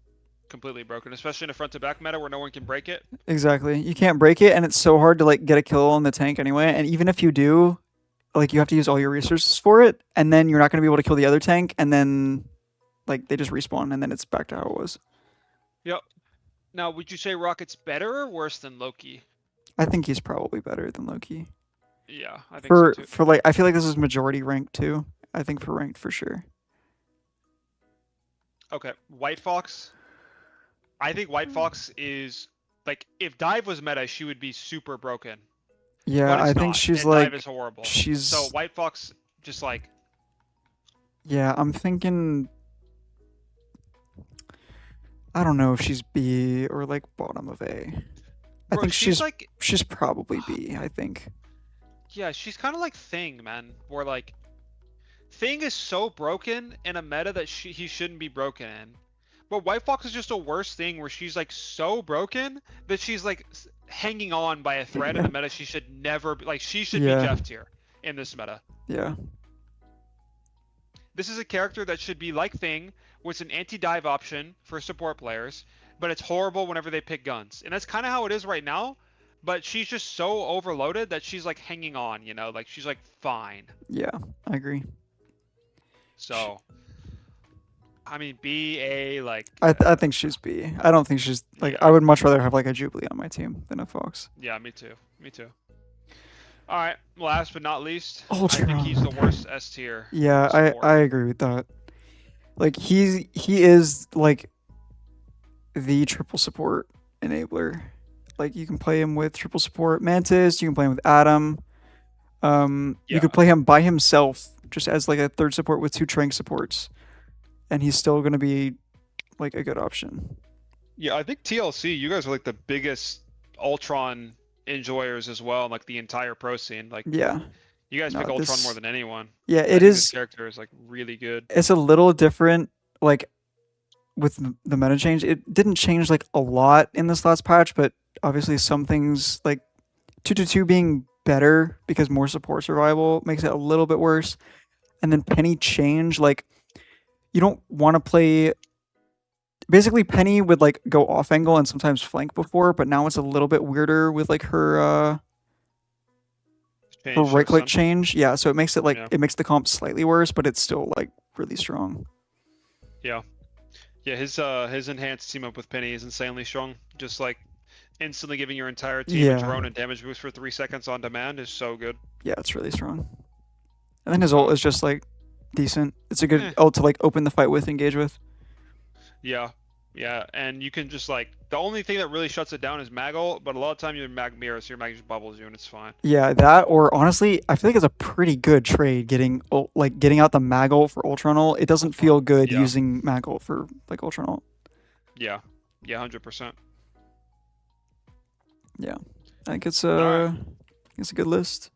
completely broken, especially in a front to back meta where no one can break it. Exactly, you can't break it, and it's so hard to like get a kill on the tank anyway. And even if you do, like you have to use all your resources for it, and then you're not going to be able to kill the other tank, and then like they just respawn, and then it's back to how it was. Yep. Now, would you say Rocket's better or worse than Loki? I think he's probably better than Loki. Yeah, I think so too. For like, I feel like this is majority ranked too. I think for ranked for sure. Okay, White Fox. I think White Fox is like if Dive was meta, she would be super broken. Yeah, I think she's and like Dive is horrible. She's so White Fox just like. Yeah, I'm thinking. I don't know if she's B or like bottom of A. I think she's like she's probably B. I think. Yeah, she's kind of like Thing, man. Where like, Thing is so broken in a meta that he shouldn't be broken in. But White Fox is just a worse thing where she's like so broken that she's like hanging on by a thread in the meta. She should never be like she should be Jeff tier in this meta. Yeah. This is a character that should be like Thing, where it's an anti-dive option for support players, but it's horrible whenever they pick guns. And that's kind of how it is right now, but she's just so overloaded that she's like hanging on, you know, like she's like fine. Yeah, I agree. So, I mean, B, A, like... I think she's B. I don't think she's, like, I would much rather have like a Jubilee on my team than a Fox. Yeah, me too. Me too. All right, last but not least, Ultron. I think he's the worst S tier. Yeah, I agree with that. Like he is like the triple support enabler. Like you can play him with triple support Mantis, you can play him with Adam. You could play him by himself just as like a third support with 2 Trank supports, and he's still gonna be like a good option. Yeah, I think TLC, you guys are like the biggest Ultron enjoyers as well, like the entire pro scene. Like, yeah, you guys pick Ultron more than anyone. Yeah, it is. This character is like really good. It's a little different, like with the meta change. It didn't change like a lot in this last patch, but obviously some things like 2-2 being better because more support survival makes it a little bit worse. And then Penny change, like you don't want to play. Basically, Penny would like go off angle and sometimes flank before, but now it's a little bit weirder with like her right click change. Yeah, so it makes it like it makes the comp slightly worse, but it's still like really strong. Yeah, yeah. His enhanced team up with Penny is insanely strong. Just like instantly giving your entire team a drone and damage boost for 3 seconds on demand is so good. Yeah, it's really strong. And then his ult is just like decent. It's a good Eh. ult to like open the fight with, engage with. Yeah, yeah, and you can just like the only thing that really shuts it down is mag ult, but a lot of time you're mag mirror, so your mag just bubbles you and it's fine. Yeah, that or honestly, I feel like it's a pretty good trade getting like getting out the mag ult for Ultron ult. It doesn't feel good Yeah. using mag ult for like Ultron ult. Yeah, yeah, 100%. Yeah, I think it's Alright. it's a good list.